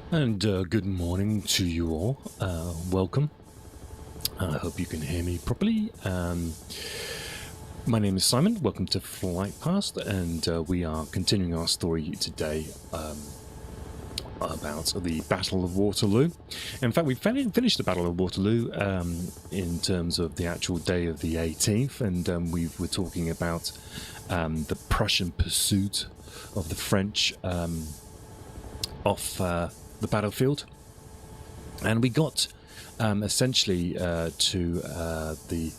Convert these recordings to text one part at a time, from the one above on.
And good morning to you all. Welcome. I hope you can hear me properly. My name is Simon. Welcome to Flight Past, and we are continuing our story today about the Battle of Waterloo. In fact, we finished the Battle of Waterloo in terms of the actual day of the 18th, and we were talking about the Prussian pursuit of the French off the battlefield, and we got essentially to the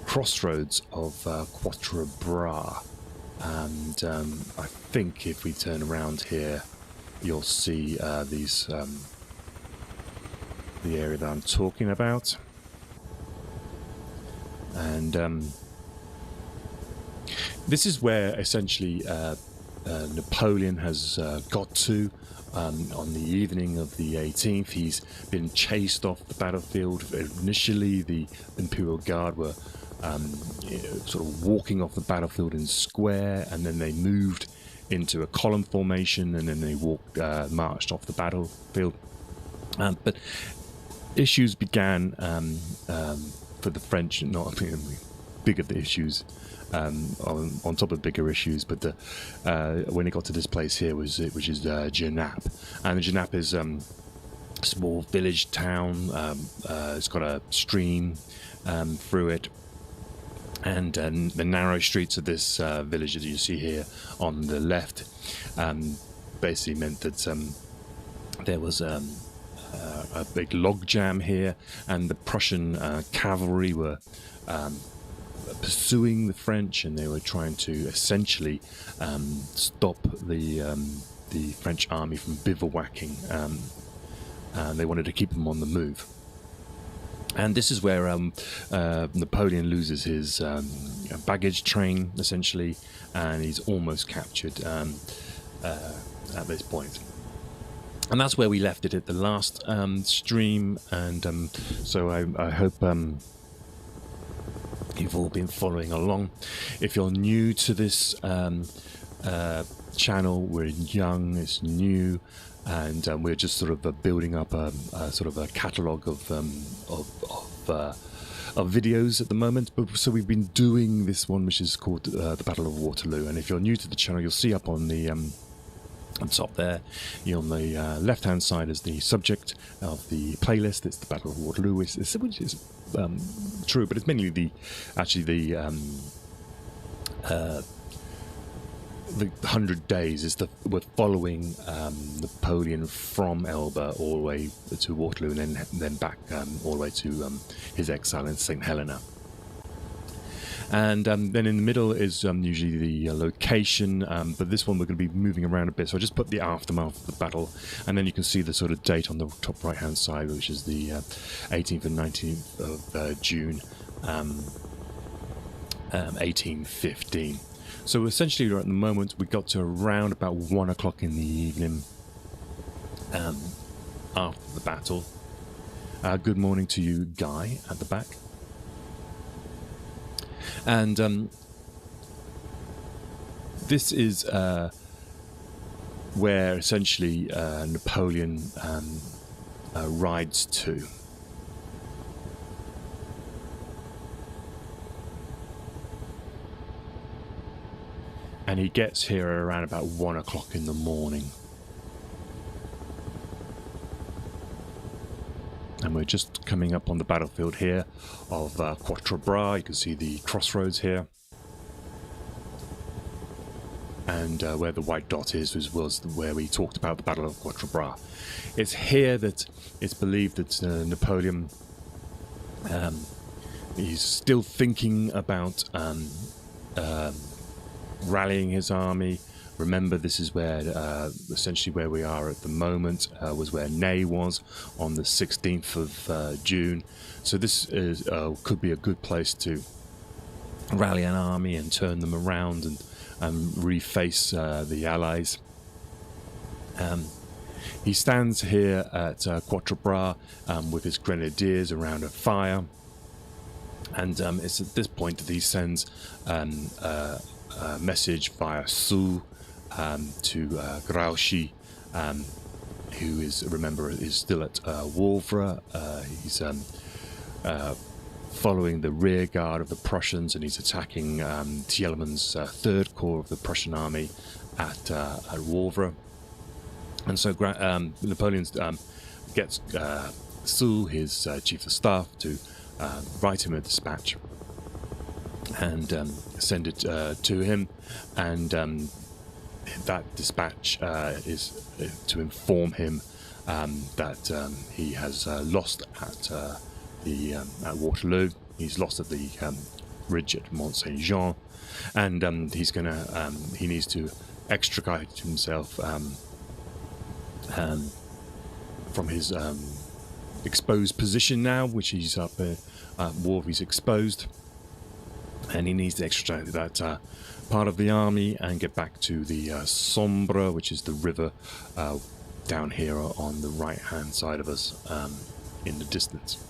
crossroads of Quatre Bras, and I think if we turn around here you'll see these the area that I'm talking about, and this is where essentially Napoleon has got to on the evening of the 18th. He's been chased off the battlefield. Initially, the Imperial Guard were sort of walking off the battlefield in square, and then they moved into a column formation, and then they marched off the battlefield. But issues began for the French, not bigger the issues. On top of bigger issues, but when it got to this place here, which is Genappe, and Genappe is a small village town. It's got a stream through it, and the narrow streets of this village, as you see here on the left, basically meant that there was a big log jam here, and the Prussian cavalry were pursuing the French, and they were trying to essentially stop the French army from bivouacking. They wanted to keep them on the move, and this is where Napoleon loses his baggage train essentially, and he's almost captured at this point. And that's where we left it at the last stream, and so I hope you've all been following along. If you're new to this channel, we're young, it's new, and we're just sort of building up a sort of a catalogue of videos at the moment. But so we've been doing this one, which is called the Battle of Waterloo. And if you're new to the channel, you'll see up on the on top there, on the left-hand side is the subject of the playlist. It's the Battle of Waterloo, which is true, but it's mainly the 100 days is we're following Napoleon from Elba all the way to Waterloo, and then back all the way to his exile in St. Helena. And then in the middle is usually the location, but this one we're going to be moving around a bit, so I just put the aftermath of the battle, and then you can see the sort of date on the top right hand side, which is the 18th and 19th of June 1815. So essentially at the moment we got to around about 1 o'clock in the evening after the battle. Good morning to you, Guy, at the back. And this is where essentially Napoleon rides to. And he gets here around about 1 o'clock in the morning. And we're just coming up on the battlefield here of Quatre Bras. You can see the crossroads here. And where the white dot was where we talked about the Battle of Quatre Bras. It's here that it's believed that Napoleon, he's still thinking about rallying his army. Remember, this is where essentially where we are at the moment, was where Ney was on the 16th of June. So this is could be a good place to rally an army and turn them around and reface the Allies. He stands here at Quatre Bras with his grenadiers around a fire, and it's at this point that he sends a message via Soult to Grouchy who is, remember, is still at Wavre. He's following the rear guard of the Prussians, and he's attacking Thieleman's third corps of the Prussian army at Wavre. And so Napoleon gets Soult, his chief of staff, to write him a dispatch and send it to him. And that dispatch is to inform him that he has lost at Waterloo. He's lost at the ridge at Mont Saint Jean, and he needs to extricate himself from his exposed position now, which he's up at Wavre. He's exposed, and he needs to extricate that part of the army and get back to the Sombre, which is the river down here on the right hand side of us in the distance.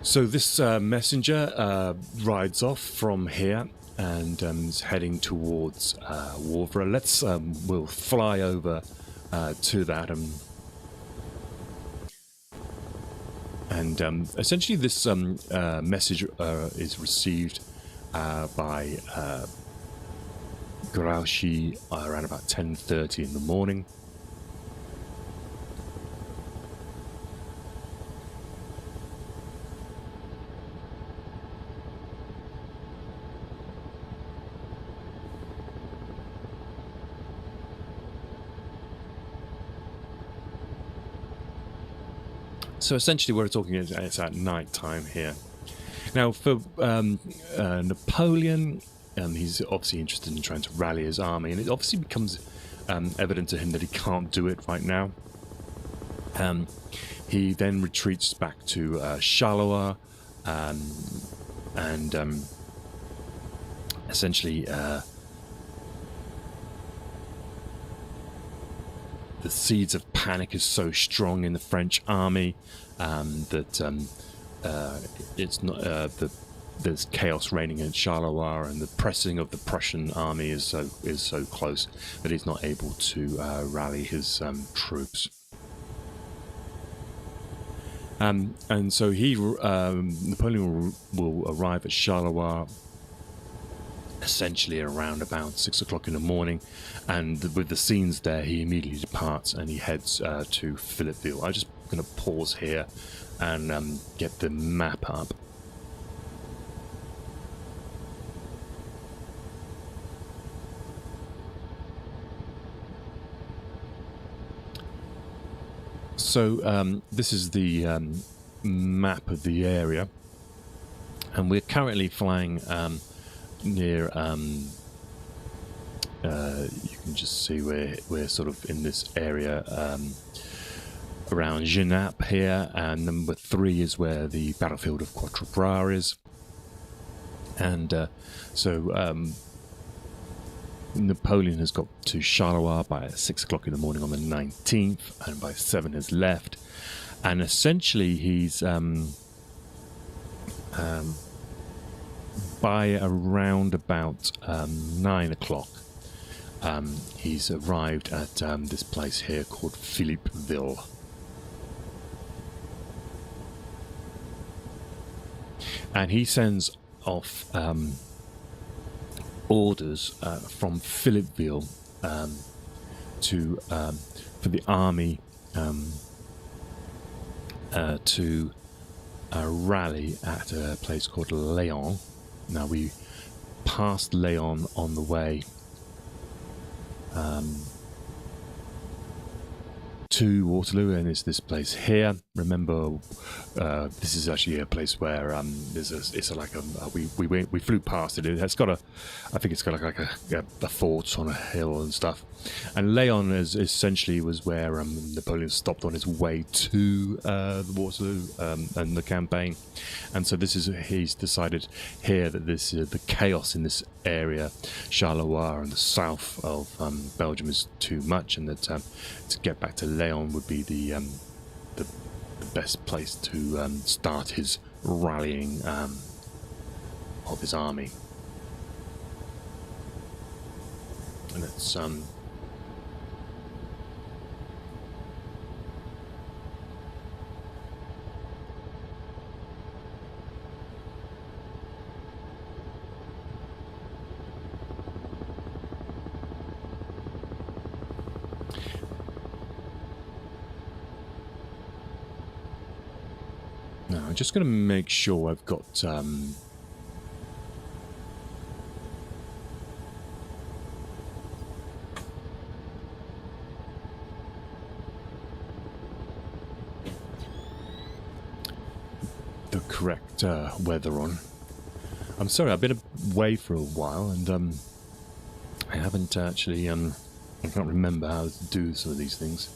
So this messenger rides off from here and is heading towards Wavre. We'll fly over to that, and essentially this message is received by Grouchy around about 10:30 in the morning. So essentially we're talking, it's at night time here. Now for Napoleon, he's obviously interested in trying to rally his army, and it obviously becomes evident to him that he can't do it right now. He then retreats back to Charleroi, and essentially the seeds of panic is so strong in the French army that it's not there's chaos reigning in Charleroi, and the pressing of the Prussian army is so close that he's not able to rally his troops. And so Napoleon will arrive at Charleroi essentially around about 6 o'clock in the morning, and with the scenes there, he immediately departs and he heads to Philippeville. I'm just going to pause here and get the map up. So this is the map of the area, and we're currently flying near you can just see we're sort of in this area around Genappe here, and number 3 is where the battlefield of Quatre Bras is. And so Napoleon has got to Charleroi by 6 o'clock in the morning on the 19th, and by 7 has left, and essentially he's by around about 9 o'clock he's arrived at this place here called Philippeville. And he sends off orders from Philippeville for the army to rally at a place called Léon. Now we passed Léon on the way to Waterloo, and it's this place here. Remember, this is actually a place where we flew past it. It's got I think it's got like a fort on a hill and stuff. And Léon essentially was where Napoleon stopped on his way to Waterloo and the campaign. And so he's decided here that the chaos in this area, Charleroi and the south of Belgium, is too much, and that to get back to Léon would be the best place to start his rallying of his army. And it's now I'm just going to make sure I've got the correct weather on. I'm sorry, I've been away for a while, and I haven't actually I can't remember how to do some of these things.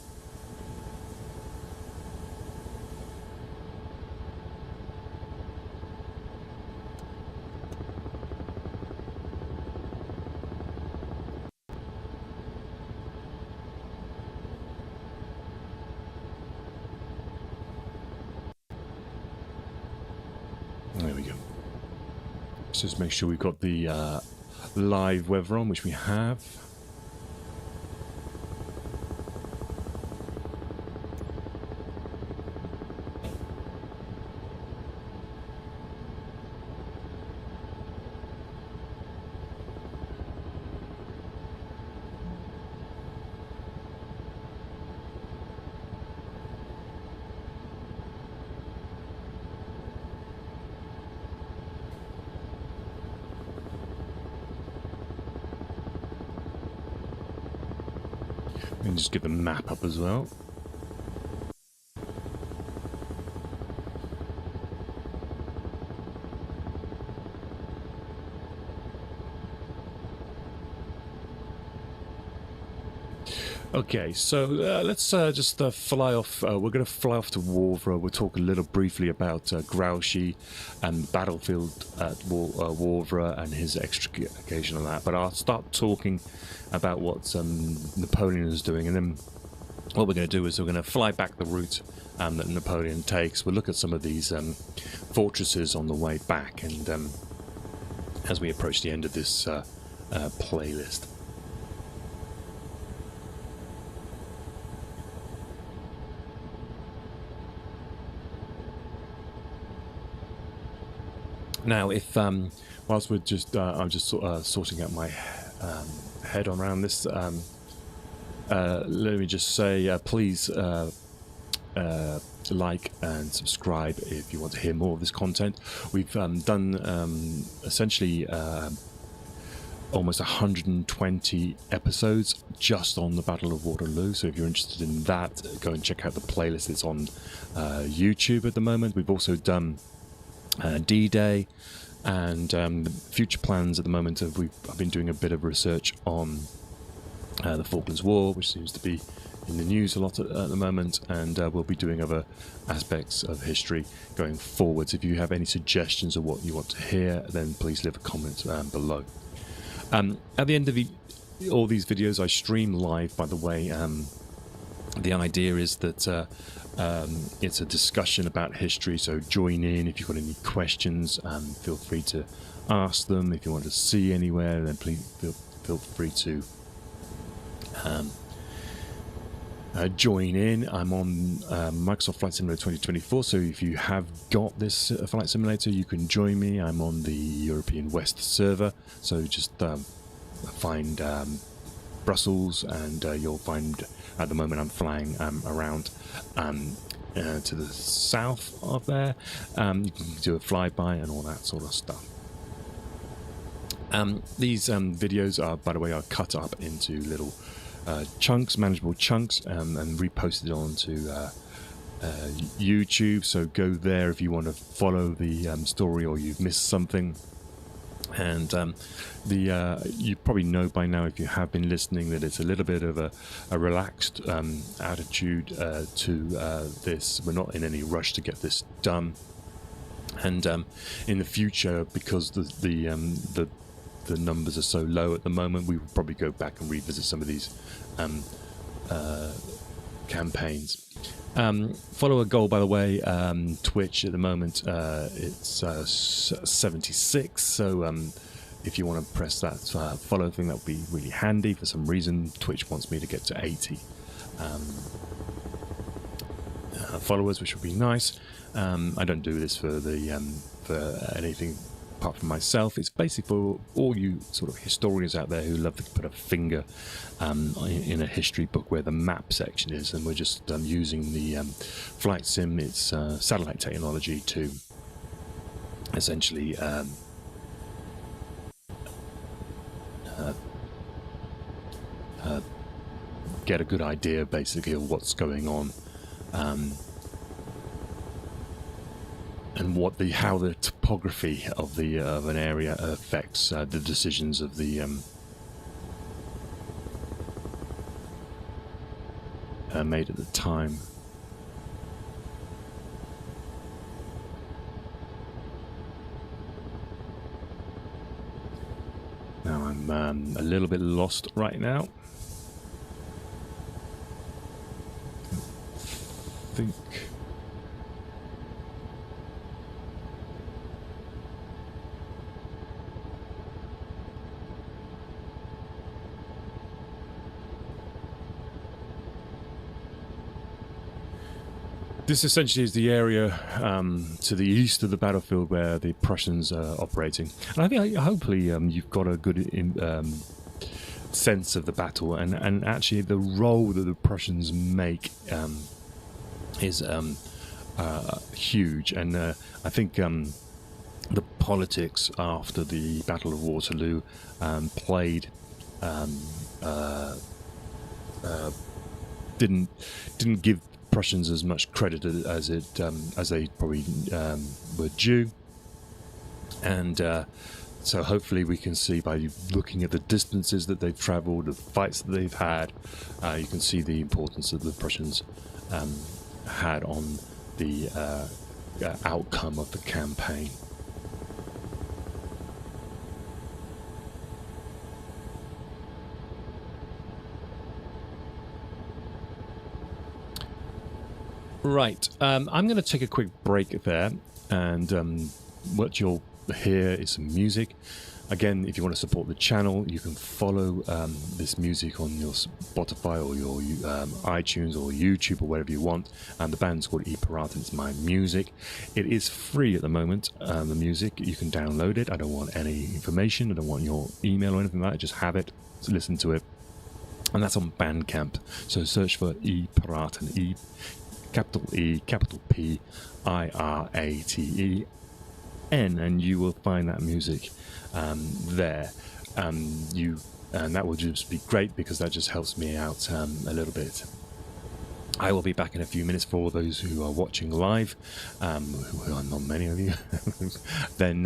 There we go. Let's just make sure we've got the live weather on, which we have. And just get the map up as well. Okay, so let's just fly off. We're going to fly off to Wavre. We'll talk a little briefly about Grouchy and the battlefield at Wavre and his extrication on that. But I'll start talking about what Napoleon is doing, and then what we're going to do is we're going to fly back the route that Napoleon takes. We'll look at some of these fortresses on the way back, and as we approach the end of this playlist. Now, if whilst we're just, I'm just sorting out my head around this, let me just say, please like and subscribe if you want to hear more of this content. We've done essentially almost 120 episodes just on the Battle of Waterloo. So if you're interested in that, go and check out the playlist. It's on YouTube at the moment. We've also done D-Day, and future plans at the moment of I've been doing a bit of research on the Falklands War, which seems to be in the news a lot at the moment, and we'll be doing other aspects of history going forwards. If you have any suggestions of what you want to hear, then please leave a comment below. At the end of all these videos, I stream live, by the way. The idea is that it's a discussion about history, so join in. If you've got any questions, feel free to ask them. If you want to see anywhere, then please feel free to join in. I'm on Microsoft Flight Simulator 2024, so if you have got this flight simulator, you can join me. I'm on the European West server, so just find Brussels, and you'll find, at the moment I'm flying around to the south of there. You can do a flyby and all that sort of stuff. These videos are, by the way, are cut up into little chunks, manageable chunks, and reposted onto YouTube. So go there if you want to follow the story, or you've missed something. And you probably know by now, if you have been listening, that it's a little bit of a relaxed attitude to this. We're not in any rush to get this done, and in the future, because the numbers are so low at the moment, we will probably go back and revisit some of these campaigns. Follow a goal, by the way. Twitch at the moment, it's 76, so if you want to press that follow thing, that would be really handy. For some reason, Twitch wants me to get to 80 followers, which would be nice. I don't do this for anything apart from myself. It's basically for all you sort of historians out there who love to put a finger in a history book where the map section is, and we're just using the flight sim, its satellite technology, to essentially get a good idea basically of what's going on, and how the topography of an area affects the decisions of the made at the time. Now I'm a little bit lost right now. I think this essentially is the area to the east of the battlefield where the Prussians are operating. And I think hopefully you've got a good sense of the battle, and actually the role that the Prussians make is huge. And I think the politics after the Battle of Waterloo played didn't give Prussians as much credit as they probably were due, and so hopefully we can see, by looking at the distances that they've travelled, the fights that they've had, you can see the importance that the Prussians had on the outcome of the campaign. Right, I'm going to take a quick break there, and what you'll hear is some music. Again, if you want to support the channel, you can follow this music on your Spotify or your iTunes or YouTube or whatever you want. And the band's called E-Pirate, and it's my music. It is free at the moment, the music. You can download it. I don't want any information. I don't want your email or anything like that. Just have it, listen to it. And that's on Bandcamp. So search for E-Pirate, and E, capital P, I-R-A-T-E-N, and you will find that music there. And that will just be great, because that just helps me out a little bit. I will be back in a few minutes. For all those who are watching live, who are not many of you, then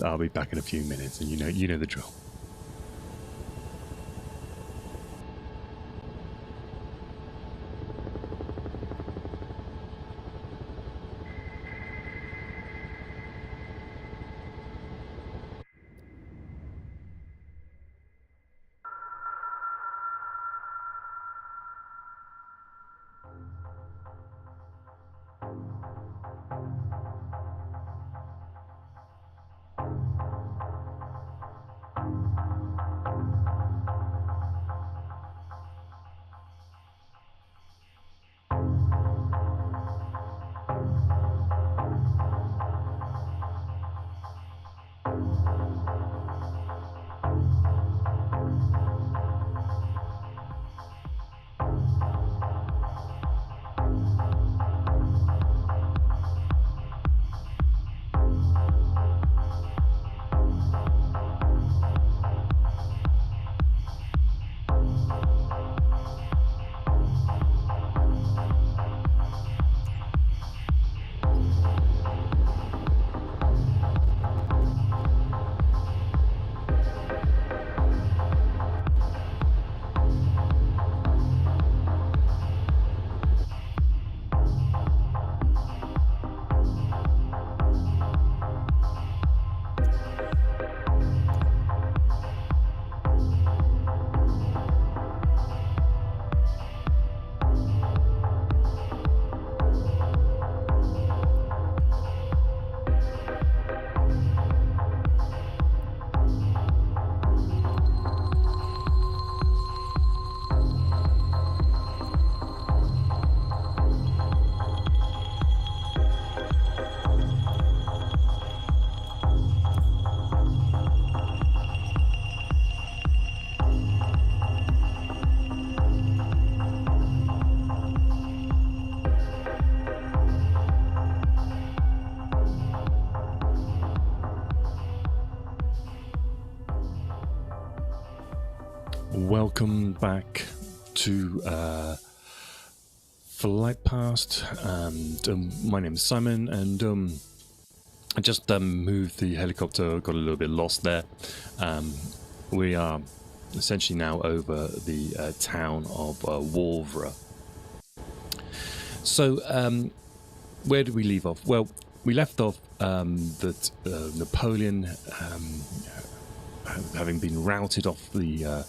I'll be back in a few minutes, and you know the drill. Welcome back to Flight Past, and my name is Simon, and I just moved the helicopter, got a little bit lost there. We are essentially now over the town of Waterloo. So, where did we leave off? Well, we left off that Napoleon, having been routed off the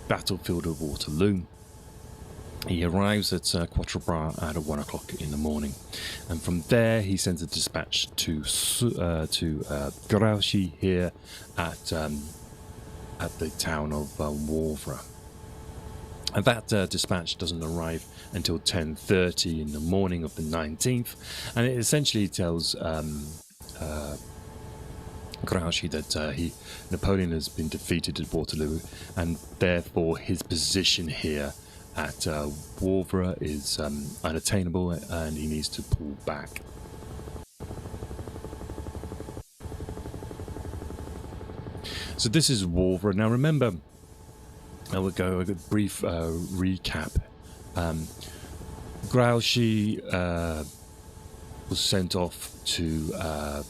battlefield of Waterloo, he arrives at Quatre Bras at 1 o'clock in the morning, and from there he sends a dispatch to Grouchy here at the town of Waterloo. And that dispatch doesn't arrive until 10:30 in the morning of the 19th, and it essentially tells Grouchy that Napoleon has been defeated at Waterloo, and therefore his position here at Waterloo is unattainable, and he needs to pull back. So this is Waterloo. Now remember, I will go a brief recap. Grouchy was sent off to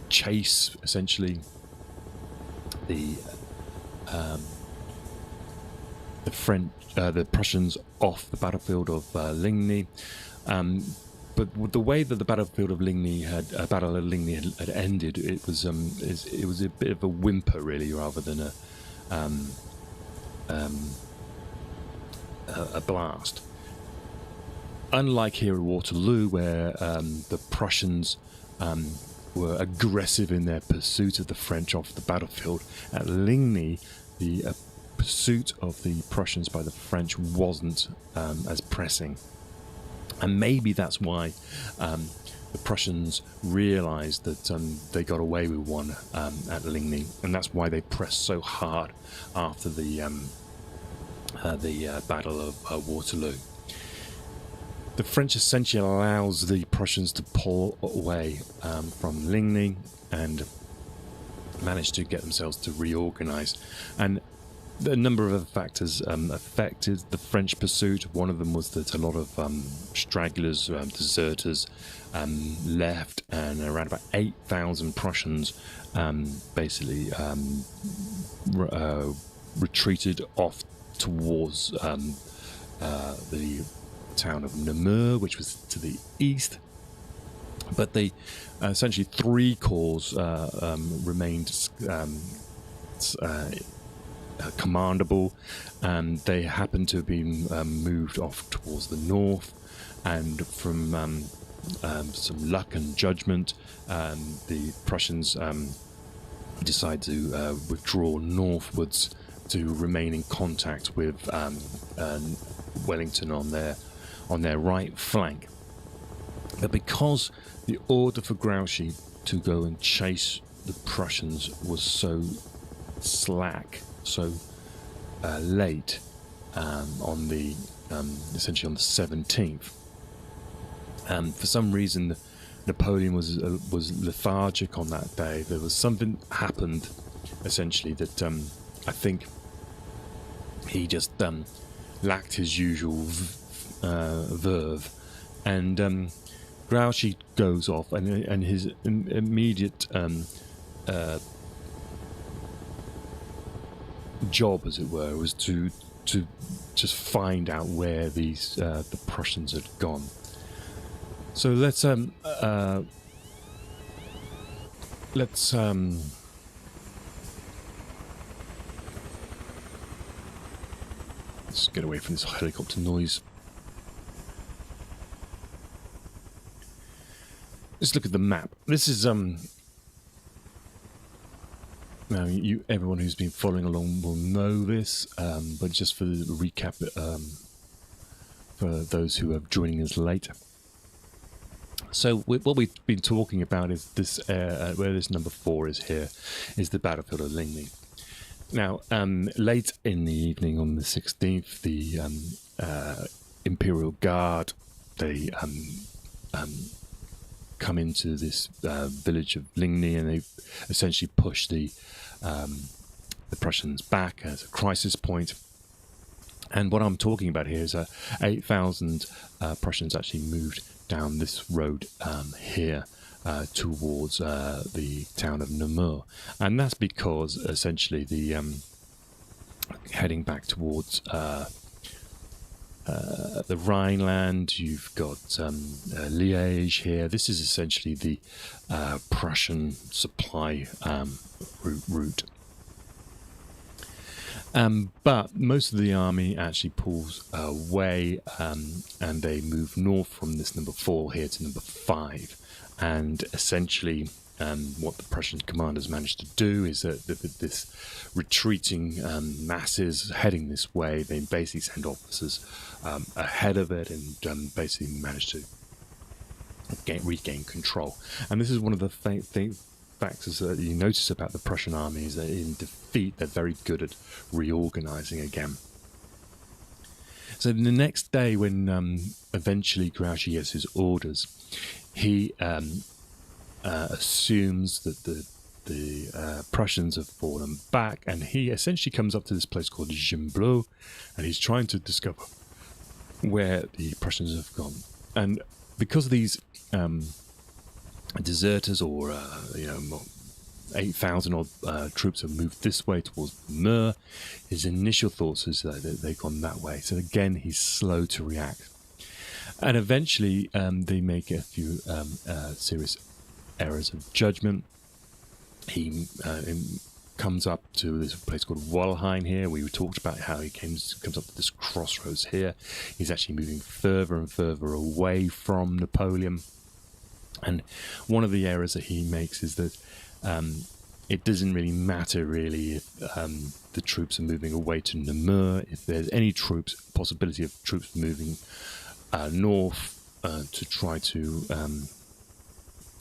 chase essentially the Prussians off the battlefield of Ligny. But the way that the battlefield of Ligny Battle of Ligny had ended, it was a bit of a whimper, really, rather than a blast. Unlike here at Waterloo, where the Prussians were aggressive in their pursuit of the French off the battlefield, at Ligny, the pursuit of the Prussians by the French wasn't as pressing. And maybe that's why the Prussians realised that they got away with one at Ligny, and that's why they pressed so hard after the Battle of Waterloo. The French essentially allows the Prussians to pull away from Ligny and manage to get themselves to reorganise. And a number of other factors affected the French pursuit. One of them was that a lot of stragglers, deserters, left, and around about 8,000 Prussians basically retreated off towards the town of Namur, which was to the east. But they essentially 3 corps remained commandable, and they happened to have been moved off towards the north, and from some luck and judgment, the Prussians decide to withdraw northwards to remain in contact with Wellington on their right flank. But because the order for Grouchy to go and chase the Prussians was so slack, so late, on the essentially on the 17th, for some reason Napoleon was lethargic on that day. There was something happened essentially that I think he just lacked his usual verve, and Grouchy goes off, and his immediate job, as it were, was to just find out where the Prussians had gone. So let's get away from this helicopter noise. Let's look at the map. This is now everyone who's been following along will know this, but just for the recap, for those who are joining us late. So what we've been talking about is this, where this number 4 is here, is the battlefield of Ligny. Now, late in the evening on the 16th, the Imperial Guard, they come into this village of Ligny, and they essentially push the the Prussians back as a crisis point. And what I'm talking about here is 8,000 Prussians actually moved down this road here towards the town of Namur. And that's because essentially the heading back towards the Rhineland, you've got Liège here. This is essentially the Prussian supply route. But most of the army actually pulls away and they move north from this number 4 here to number 5. And essentially what the Prussian commanders managed to do is that this retreating masses heading this way, they basically send officers ahead of it and basically manage to regain control. And this is one of the factors that you notice about the Prussian army, is that in defeat they're very good at reorganizing again. So the next day, when eventually Grouchy gets his orders, he assumes that the Prussians have fallen back, and he essentially comes up to this place called Gembloux, and he's trying to discover where the Prussians have gone. And because of these deserters, or 8,000 odd troops have moved this way towards Mur, his initial thoughts is that they've gone that way. So again, he's slow to react, and eventually they make a few serious errors of judgment. He comes up to this place called Walheim here. We talked about how he comes up to this crossroads here. He's actually moving further and further away from Napoleon. And one of the errors that he makes is that it doesn't really matter really if the troops are moving away to Namur. If there's any possibility of troops moving north to try to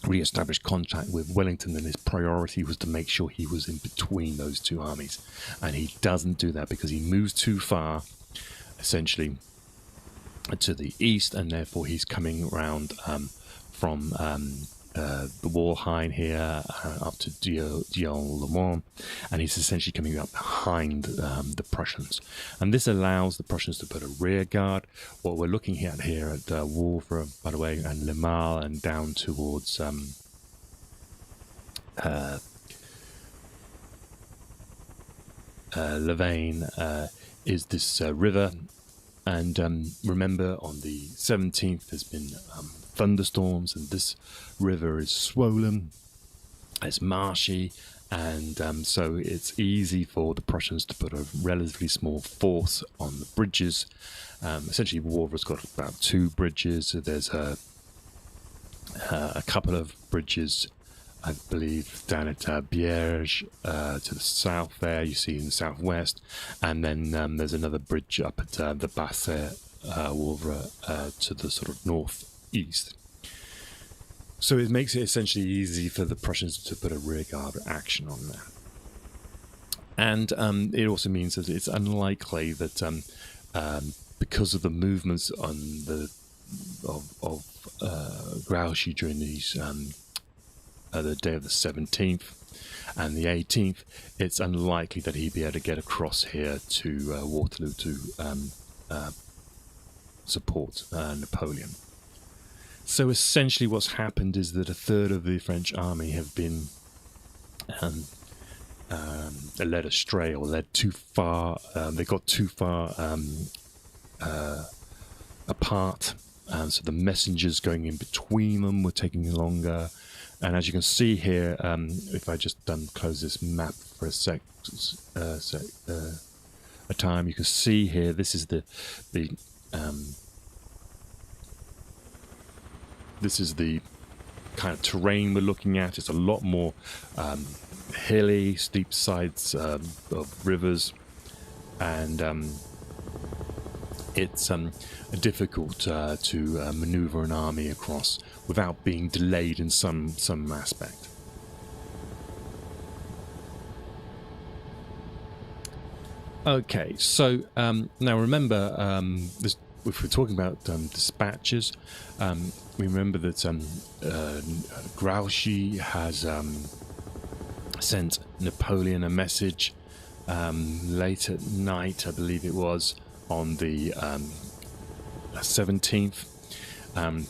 re-establish contact with Wellington, then his priority was to make sure he was in between those two armies. And he doesn't do that because he moves too far, essentially, to the east, and therefore he's coming around from the Walheim here up to Dion-le-Mont, and he's essentially coming up behind the Prussians. And this allows the Prussians to put a rear guard. What we're looking at here at Wavre, by the way, and Le Male, and down towards Louvain is this river. And remember, on the 17th, there's been thunderstorms, and this river is swollen, it's marshy, and so it's easy for the Prussians to put a relatively small force on the bridges. Essentially, Wavre's got about 2 bridges. So there's a couple of bridges, I believe, down at Bierge to the south there, you see in the southwest, and then there's another bridge up at the Basset Wavre to the sort of northeast. So it makes it essentially easy for the Prussians to put a rearguard action on that. And it also means that it's unlikely that because of the movements on of Grouchy during these the day of the 17th and the 18th, it's unlikely that he'd be able to get across here to Waterloo to support Napoleon. So essentially what's happened is that a third of the French army have been led astray, or led too far. They got too far apart, so the messengers going in between them were taking longer. And as you can see here, if I just close this map for a time, you can see here, this is the kind of terrain we're looking at. It's a lot more hilly, steep sides of rivers, and it's difficult to maneuver an army across without being delayed in some aspect. Okay, so now remember, if we're talking about dispatches, we remember that Grouchy has sent Napoleon a message late at night, I believe it was, on the 17th,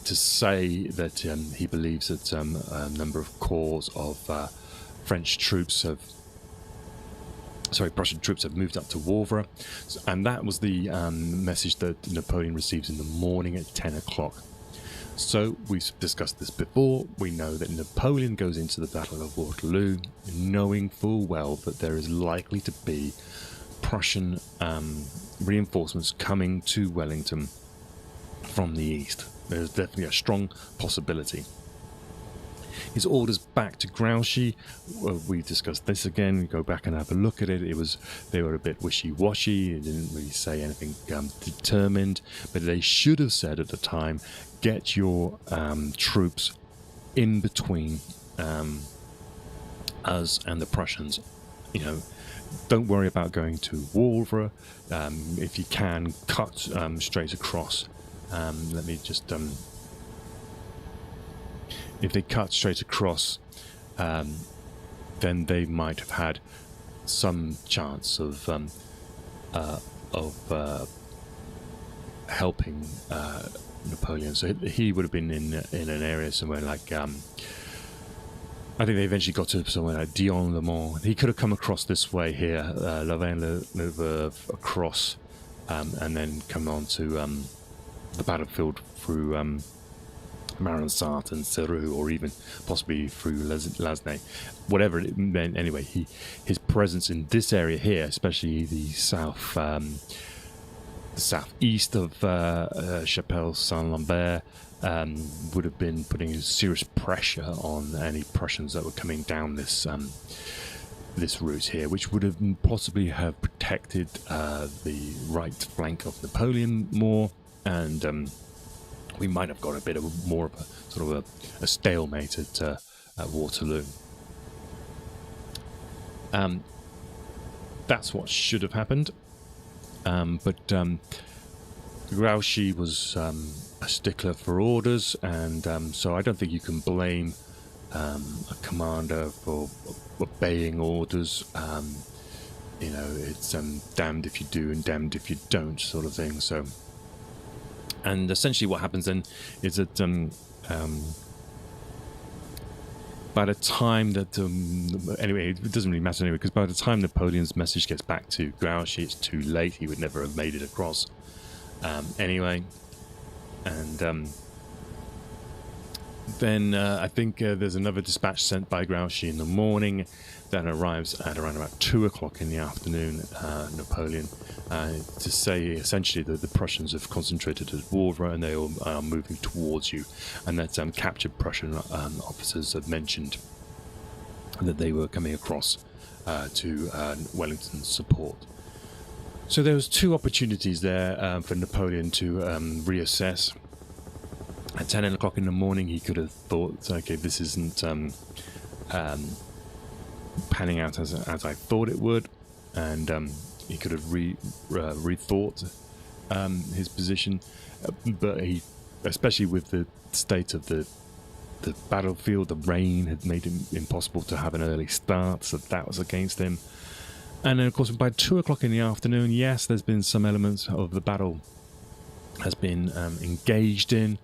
to say that he believes that a number of corps of Prussian troops have moved up to Wavre, and that was the message that Napoleon receives in the morning at 10 o'clock. So we've discussed this before. We know that Napoleon goes into the Battle of Waterloo knowing full well that there is likely to be Prussian reinforcements coming to Wellington from the east. There's definitely a strong possibility. His orders back to Grouchy, we discussed this again. We go back and have a look at it. They were a bit wishy-washy. They didn't really say anything determined, but they should have said at the time, get your troops in between us and the Prussians. You know, don't worry about going to Wavre. If you can, cut straight across. Let me just... if they cut straight across, then they might have had some chance of helping Napoleon. So he would have been in an area somewhere like I think they eventually got to somewhere like Dion-le-Mont. He could have come across this way here, Louvain-la-Neuve across, and then come on to the battlefield through Marensaat and Sereux, or even possibly through Lasnay. Whatever it meant, anyway, his presence in this area here, especially the southeast of Chapelle Saint-Lambert, would have been putting serious pressure on any Prussians that were coming down this route here, which would have possibly have protected the right flank of Napoleon more, and we might have got a bit of more of a sort of a stalemate at Waterloo. That's what should have happened, but Grouchy was a stickler for orders, and so I don't think you can blame a commander for obeying orders. You know, it's damned if you do and damned if you don't sort of thing. So. And essentially what happens then is that by the time that... anyway, it doesn't really matter anyway, because by the time Napoleon's message gets back to Grouchy, it's too late. He would never have made it across anyway. And then I think there's another dispatch sent by Grouchy in the morning that arrives at around about 2 o'clock in the afternoon, Napoleon, to say essentially that the Prussians have concentrated at Wavre and they are moving towards you, and that captured Prussian officers have mentioned that they were coming across to Wellington's support. So there was two opportunities there for Napoleon to reassess. At 10 o'clock in the morning, he could have thought, okay, this isn't panning out as I thought it would, and he could have rethought his position, but he, especially with the state of the battlefield, the rain had made it impossible to have an early start, so that was against him. And then, of course, by 2 o'clock in the afternoon, yes, there's been some elements of the battle has been engaged in.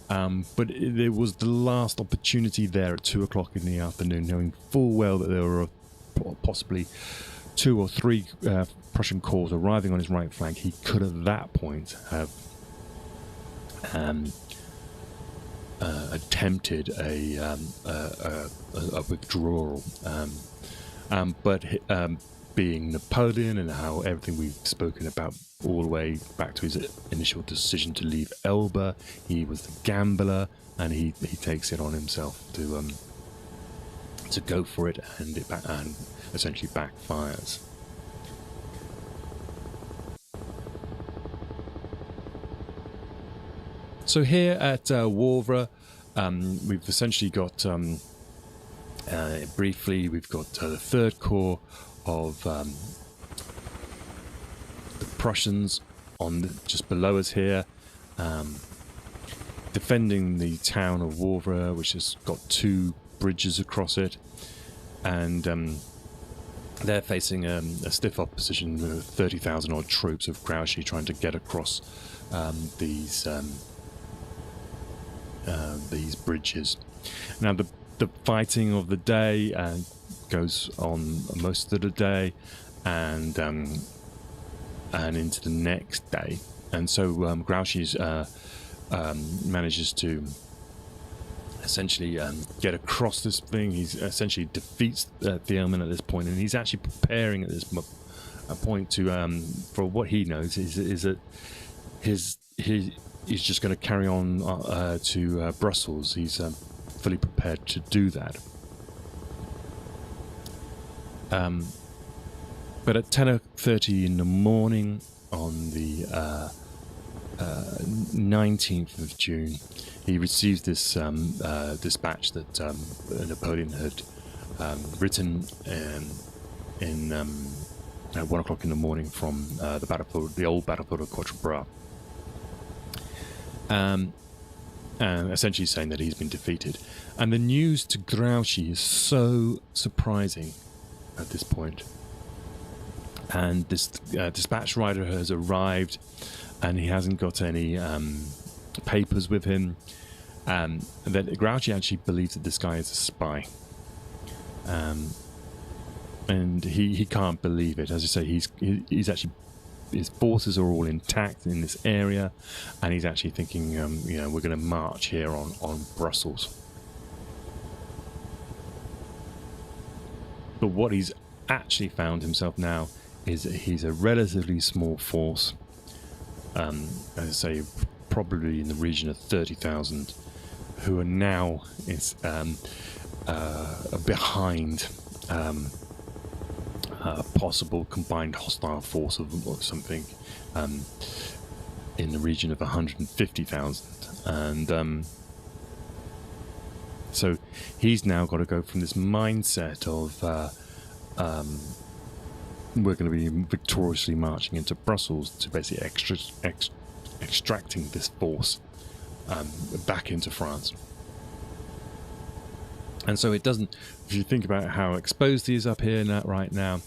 But there was the last opportunity there at 2 o'clock in the afternoon, knowing full well that there were possibly 2 or 3 Prussian corps arriving on his right flank. He could at that point have attempted a withdrawal. But being Napoleon and how everything we've spoken about all the way back to his initial decision to leave Elba, he was the gambler, and he takes it on himself to go for it, and essentially backfires. So here at Wavre, we've essentially got briefly, we've got the Third Corps of the Prussians just below us here, defending the town of Wavre, which has got 2 bridges across it. and they're facing a stiff opposition with 30,000 odd troops of Grouchy trying to get across these bridges. Now the fighting of the day goes on most of the day, and into the next day, and so Grouchy's manages to essentially get across this thing. He's essentially defeats Thielman at this point, and he's actually preparing at this point to for what he knows is that he's just going to carry on to Brussels. He's fully prepared to do that. But at 10:30 in the morning on the 19th of June, he receives this dispatch that Napoleon had written at 1 o'clock in the morning from the old battlefield of Quatre Bras, and essentially saying that he's been defeated. And the news to Grouchy is so surprising at this point. And this dispatch rider has arrived, and he hasn't got any papers with him. That Grouchy actually believes that this guy is a spy, and he can't believe it. As I say, he's actually, his forces are all intact in this area, and he's actually thinking, we're going to march here on Brussels. But what he's actually found himself now is that he's a relatively small force. As I say, probably in the region of 30,000, who are now behind a possible combined hostile force of something in the region of 150,000. And so he's now got to go from this mindset of we're going to be victoriously marching into Brussels to basically extracting this force back into France. And so it doesn't, if you think about how exposed he is up here right now,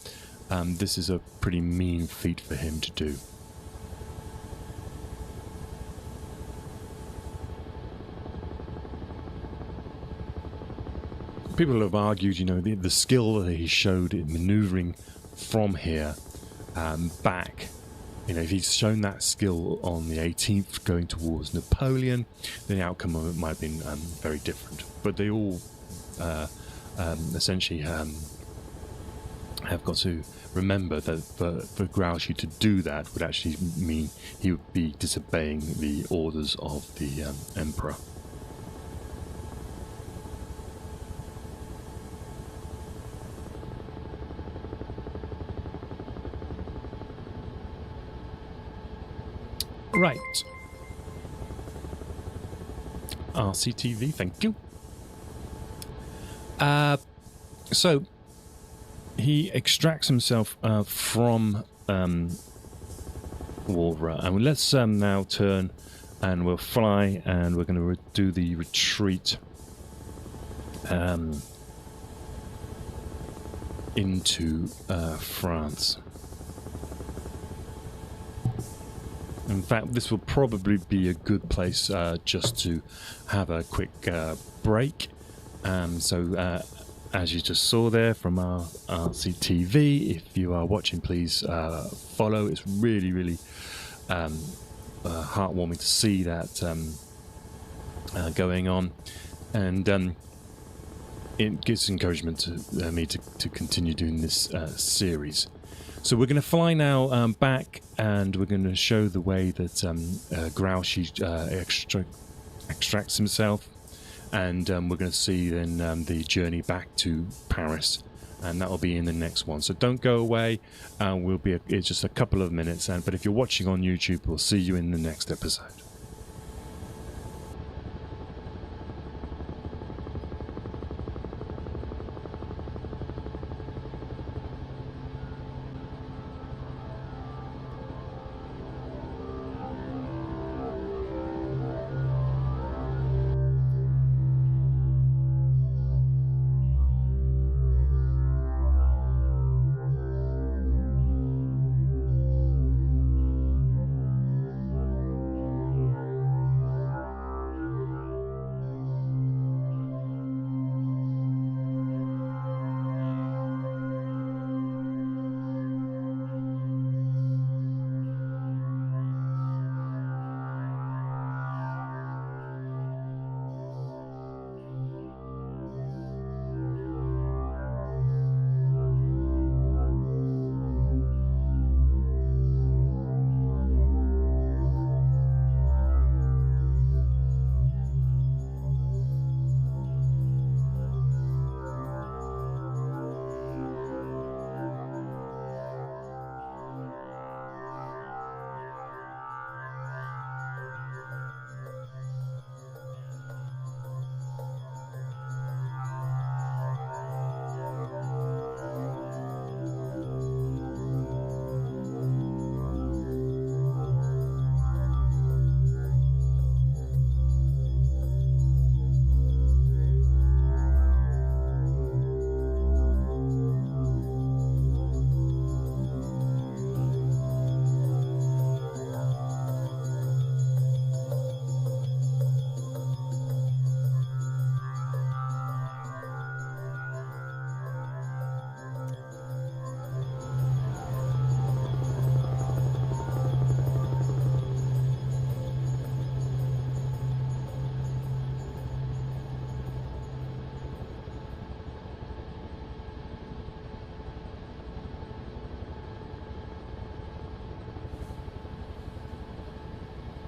this is a pretty mean feat for him to do. People have argued, the skill that he showed in manoeuvring from here back. If he's shown that skill on the 18th going towards Napoleon, then the outcome of it might have been very different. But they all essentially have got to remember that for Grouchy to do that would actually mean he would be disobeying the orders of the Emperor. Right. RCTV, thank you. So he extracts himself from Wavre, and let's now turn and we'll fly, and we're going to do the retreat into France. In fact, this will probably be a good place just to have a quick break. So, as you just saw there from our RCTV, if you are watching, please follow. It's really, really heartwarming to see that going on. And it gives encouragement to me to continue doing this series. So we're going to fly now back, and we're going to show the way that Grouchy extracts himself, and we're going to see then the journey back to Paris, and that will be in the next one. So don't go away. It's just a couple of minutes, but if you're watching on YouTube, we'll see you in the next episode.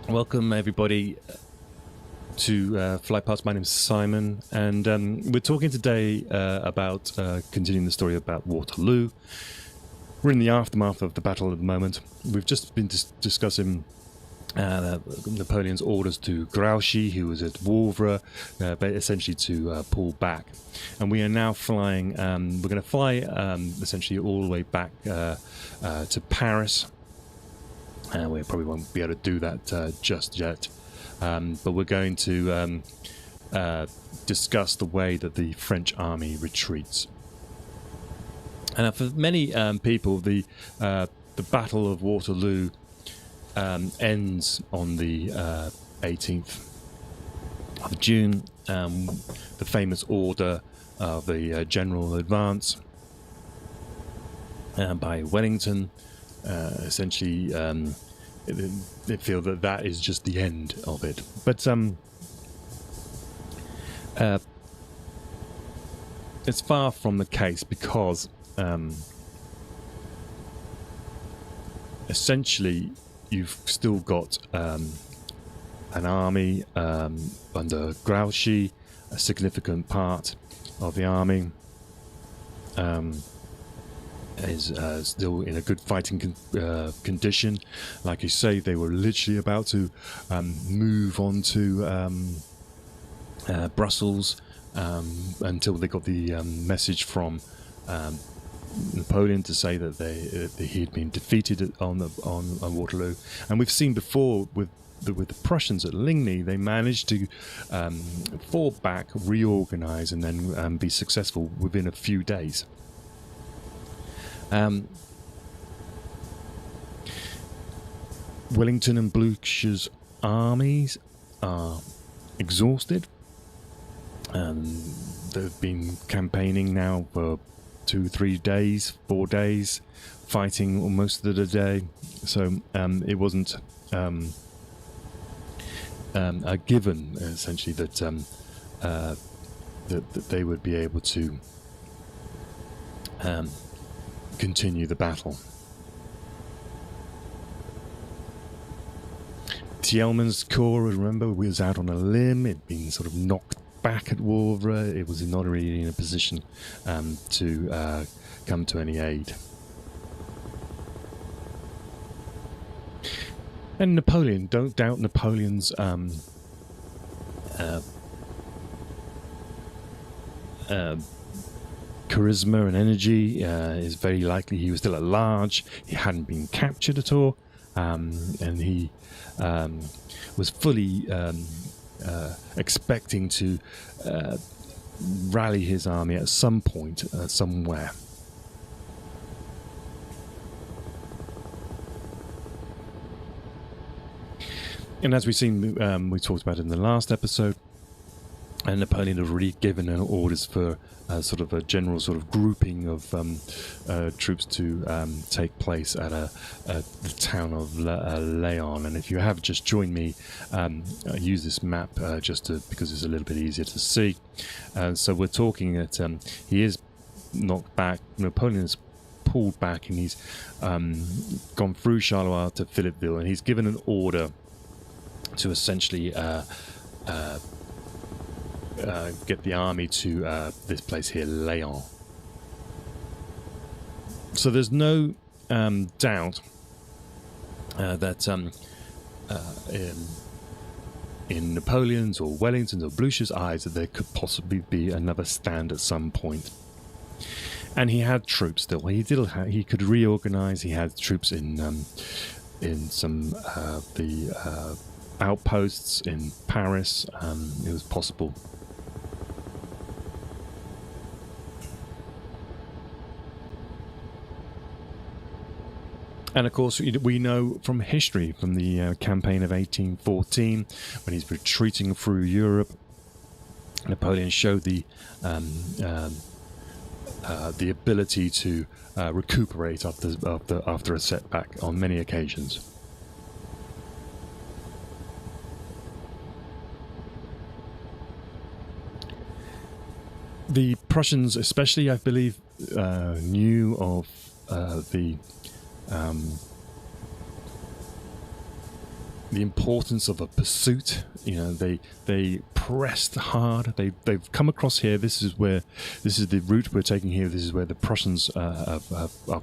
Welcome, everybody, to Fly Past. My name's Simon, and we're talking today about continuing the story about Waterloo. We're in the aftermath of the battle at the moment. We've just been discussing Napoleon's orders to Grouchy, who was at Wavre, essentially to pull back. And we are now flying, we're going to fly essentially all the way back to Paris. We probably won't be able to do that just yet. But we're going to discuss the way that the French army retreats. And for many people, the Battle of Waterloo ends on the 18th of June. The famous order of the general advance by Wellington. Essentially, they feel that is just the end of it. But it's far from the case, because essentially you've still got an army under Grouchy, a significant part of the army is still in a good fighting condition. Like you say, they were literally about to move on to Brussels until they got the message from Napoleon to say that he had been defeated on Waterloo. And we've seen before with the Prussians at Ligny, they managed to fall back, reorganize, and then be successful within a few days. Wellington and Blucher's armies are exhausted. They've been campaigning now for 2-3 days, 4 days, fighting almost of the day. So it wasn't a given, essentially, that that they would be able to continue the battle. Thielmann's corps, remember, was out on a limb. It'd been sort of knocked back at Wavre. It was not really in a position to come to any aid. And Napoleon, don't doubt Napoleon's charisma and energy. Is very likely he was still at large. He hadn't been captured at all, and he was fully expecting to rally his army at some point, somewhere. And as we've seen, we talked about in the last episode, and Napoleon had already given orders for sort of a general sort of grouping of troops to take place at the town of Laon. And if you have just joined me, I use this map because it's a little bit easier to see. So we're talking that he is knocked back. Napoleon is pulled back, and he's gone through Charleroi to Philippeville, and he's given an order to essentially get the army to this place here, Laon. So there's no doubt that in Napoleon's or Wellington's or Blucher's eyes that there could possibly be another stand at some point. And he had troops still. He could reorganize. He had troops in some the outposts in Paris. It was possible. And of course, we know from history, from the campaign of 1814, when he's retreating through Europe, Napoleon showed the ability to recuperate after a setback on many occasions. The Prussians, especially, I believe, knew of the importance of a pursuit. They pressed hard. They've come across here. This is the route we're taking here. This is where the Prussians are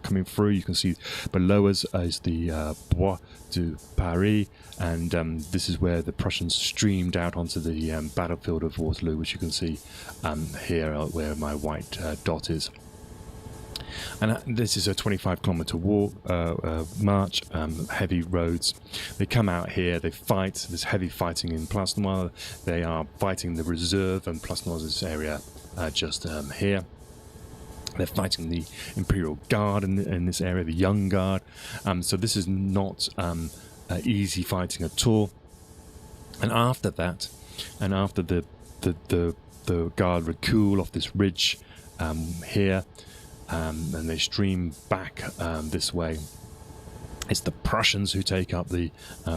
coming through. You can see below us is the Bois de Paris, and this is where the Prussians streamed out onto the battlefield of Waterloo, which you can see here where my white dot is. And this is a 25-kilometer walk, march, heavy roads. They come out here, they fight. There's heavy fighting in Place Noire. They are fighting the reserve, and Place Noire is this area just here. They're fighting the Imperial Guard in this area, the Young Guard. So this is not easy fighting at all. And after that, and after the Guard recul off this ridge here, and they stream back this way, it's the Prussians who take up the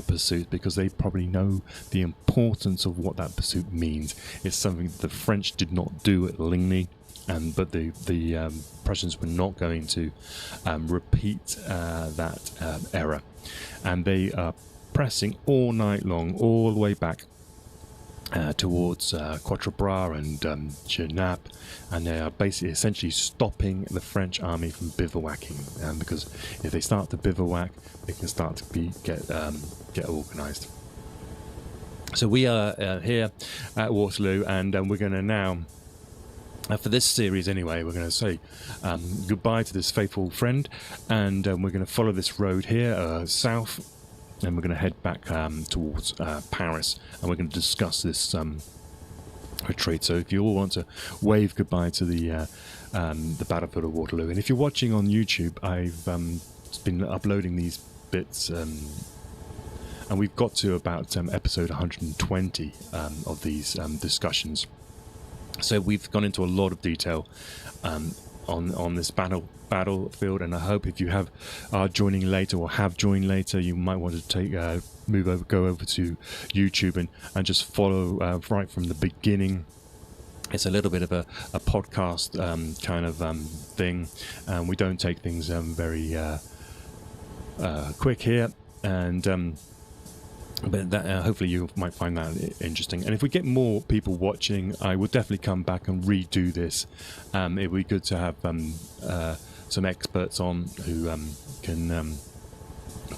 pursuit, because they probably know the importance of what that pursuit means. It's something that the French did not do at Ligny, but the Prussians were not going to repeat that error. And they are pressing all night long, all the way back towards Quatre Bras and Genappe, and they are basically essentially stopping the French army from bivouacking, because if they start to bivouac, they can start to get organised. So we are here at Waterloo, and we're going to now, for this series anyway, we're going to say goodbye to this faithful friend, and we're going to follow this road here south, and we're going to head back towards Paris, and we're going to discuss this retreat. So if you all want to wave goodbye to the battlefield of Waterloo, and if you're watching on YouTube, I've been uploading these bits, and we've got to about episode 120 of these discussions. So we've gone into a lot of detail on this battlefield, and I hope if you are joining later or have joined later, you might want to go over to YouTube and just follow right from the beginning. It's a little bit of a podcast kind of thing, and we don't take things very quick here, and but that, hopefully you might find that interesting. And if we get more people watching, I will definitely come back and redo this. It would be good to have some experts on who can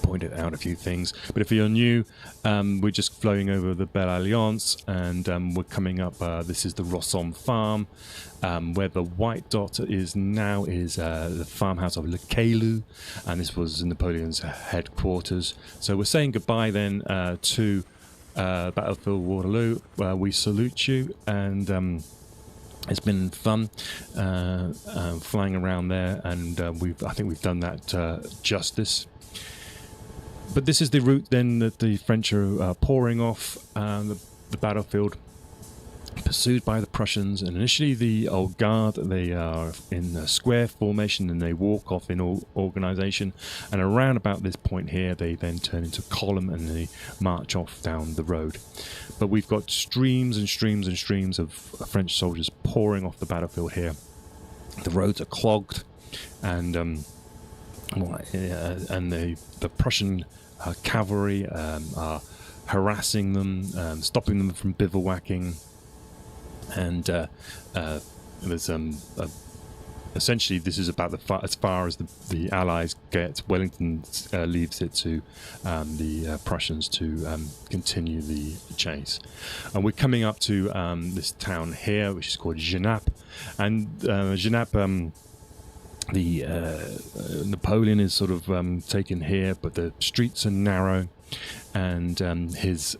pointed out a few things. But if you're new, we're just flowing over the Belle Alliance, and we're coming up, this is the Rossomme farm, where the white dot is now is the farmhouse of Le Caillou, and this was Napoleon's headquarters. So we're saying goodbye then to Battlefield Waterloo. We salute you, and it's been fun flying around there, and I think we've done that justice. But this is the route then that the French are pouring off the battlefield, pursued by the Prussians. And initially the Old Guard, they are in a square formation and they walk off in organisation. And around about this point here, they then turn into column and they march off down the road. But we've got streams and streams and streams of French soldiers pouring off the battlefield here. The roads are clogged, and the Prussian cavalry are harassing them, stopping them from bivouacking, and there's essentially this is about as far as the Allies get. Wellington leaves it to the Prussians to continue the chase, and we're coming up to this town here, which is called Genappe, and Genappe. Napoleon is sort of taken here, but the streets are narrow, and his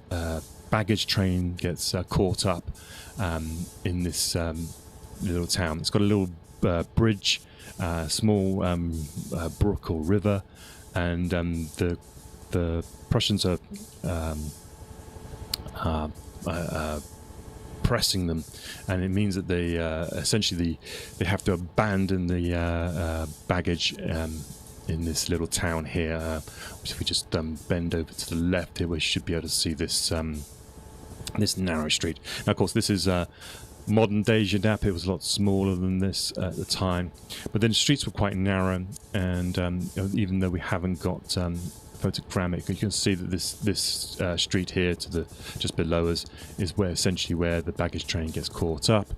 baggage train gets caught up in this little town. It's got a little bridge, small brook or river, and the Prussians are pressing them, and it means that they essentially they have to abandon the baggage in this little town here. If we just bend over to the left here, we should be able to see this this narrow street. Now, of course, this is modern day Genappe. It was a lot smaller than this at the time, but then the streets were quite narrow, and even though we haven't got photogrammic. You can see that this street here to the just below us is essentially where the baggage train gets caught up,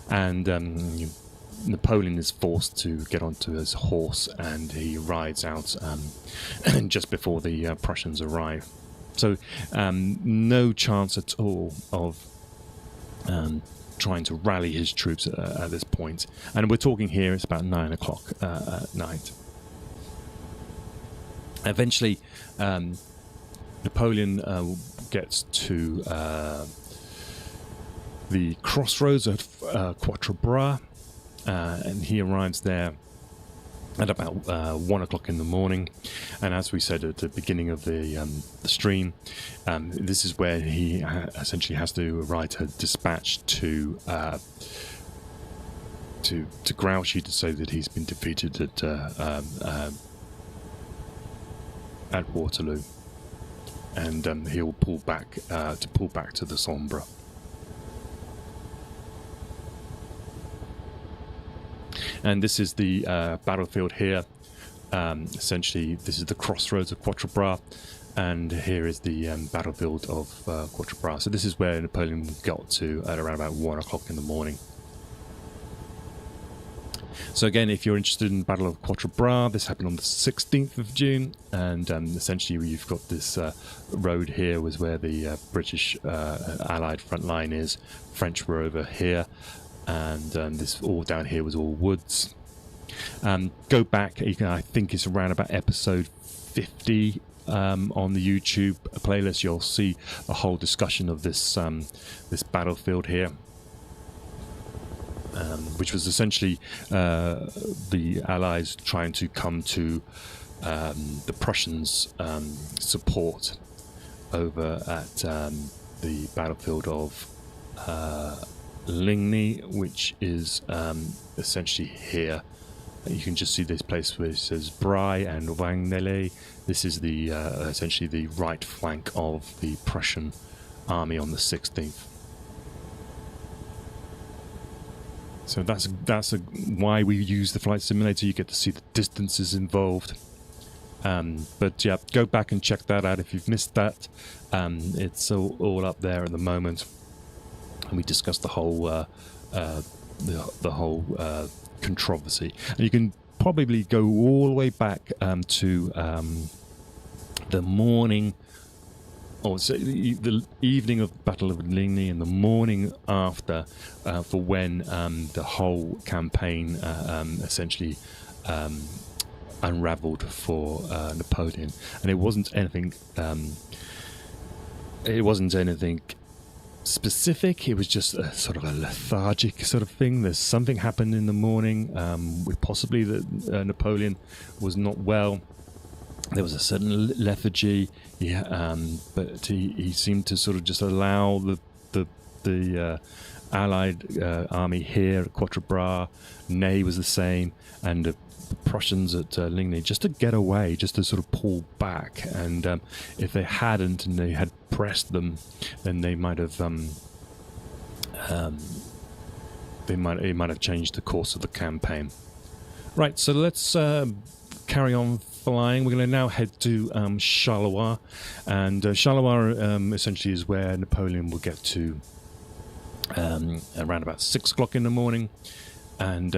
and Napoleon is forced to get onto his horse, and he rides out just before the Prussians arrive. So no chance at all of trying to rally his troops at this point. And we're talking here, it's about 9 o'clock at night. Eventually, Napoleon gets to the crossroads at Quatre Bras, and he arrives there at about 1 o'clock in the morning. And as we said at the beginning of the stream, this is where he essentially has to write a dispatch to Grouchy to say that he's been defeated at Waterloo, and he'll pull back to the Sambre. And this is the battlefield here. Essentially, this is the crossroads of Quatre Bras, and here is the battlefield of Quatre Bras. So this is where Napoleon got to at around about 1 o'clock in the morning. So again, if you're interested in the Battle of Quatre Bras, this happened on the 16th of June, and essentially you've got this road here was where the British Allied front line is. French were over here, and this all down here was all woods. Go back, I think it's around about episode 50 on the YouTube playlist. You'll see a whole discussion of this this battlefield here. Which was essentially the Allies trying to come to the Prussians' support over at the battlefield of Ligny, which is essentially here. You can just see this place where it says Bray and Wangnele. This is the essentially the right flank of the Prussian army on the 16th. So that's why we use the flight simulator. You get to see the distances involved. But yeah, go back and check that out if you've missed that. It's all up there at the moment, and we discussed the whole the whole controversy. And you can probably go all the way back to the morning. Or so the evening of the Battle of Ligny and the morning after, for when the whole campaign essentially unravelled for Napoleon, and it wasn't anything. It wasn't anything specific. It was just a sort of a lethargic sort of thing. There's something happened in the morning, with possibly that Napoleon was not well. There was a certain lethargy, but he seemed to sort of just allow the Allied army here at Quatre Bras, Ney was the same, and the Prussians at Ligny, just to get away, just to sort of pull back. And if they hadn't, and they had pressed them, then they might have it might have changed the course of the campaign. Right, so let's carry on flying. We're going to now head to Charleroi, and Charleroi essentially is where Napoleon will get to around about 6 o'clock in the morning, and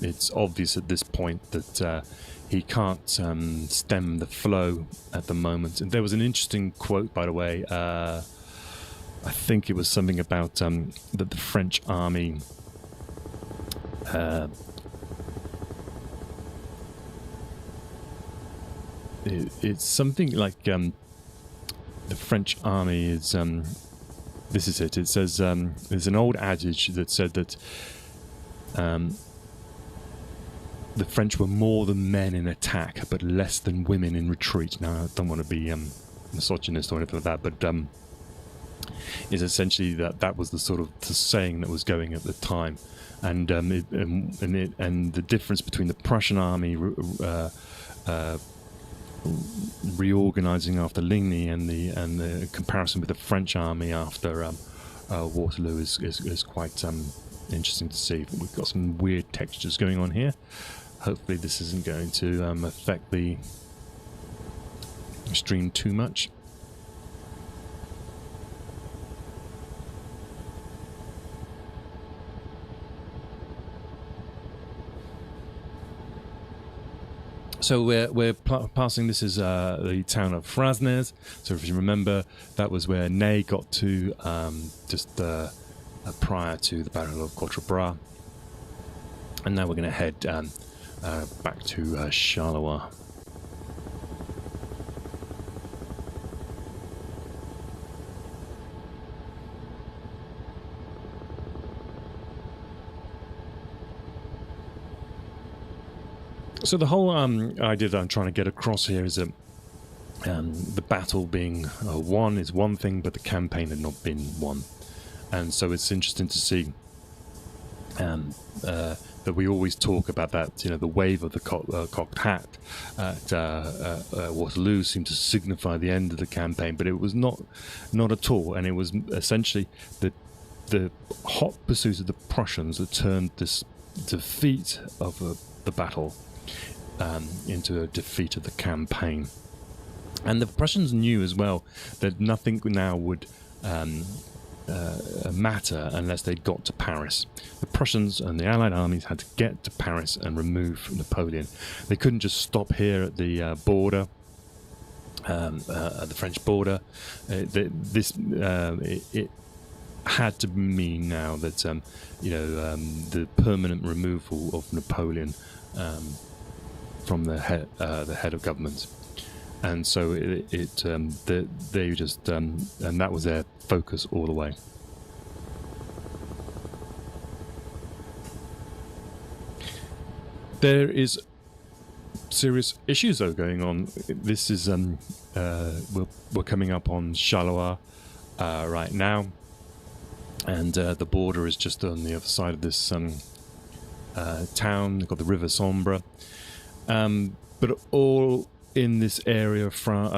it's obvious at this point that he can't stem the flow at the moment. And there was an interesting quote, by the way, I think it was something about that the French army it's something like the French army is this is it says there's an old adage that said that the French were more than men in attack but less than women in retreat. Now I don't want to be misogynist or anything like that, but is essentially that was the sort of the saying that was going at the time. And and the difference between the Prussian army reorganizing after Ligny and the comparison with the French army after Waterloo is quite interesting to see. We've got some weird textures going on here. Hopefully this isn't going to affect the stream too much. So we're passing. This is the town of Frasnes. So if you remember, that was where Ney got to just prior to the Battle of Waterloo. And now we're going to head back to Charleroi. So the whole idea that I'm trying to get across here is that the battle being won is one thing, but the campaign had not been won. And so it's interesting to see that we always talk about that, the wave of the cocked hat at Waterloo seemed to signify the end of the campaign, but it was not at all. And it was essentially the hot pursuit of the Prussians that turned this defeat of the battle into a defeat of the campaign. And the Prussians knew as well that nothing now would matter unless they got to Paris. The Prussians and the Allied armies had to get to Paris and remove Napoleon. They couldn't just stop here at the border, at the French border. It had to mean now that the permanent removal of Napoleon from the head of government. And so they just and that was their focus all the way. There is serious issues though going on. This is we're coming up on Charleroi right now, and the border is just on the other side of this town. They've got the River Sambre, but all in this area of France,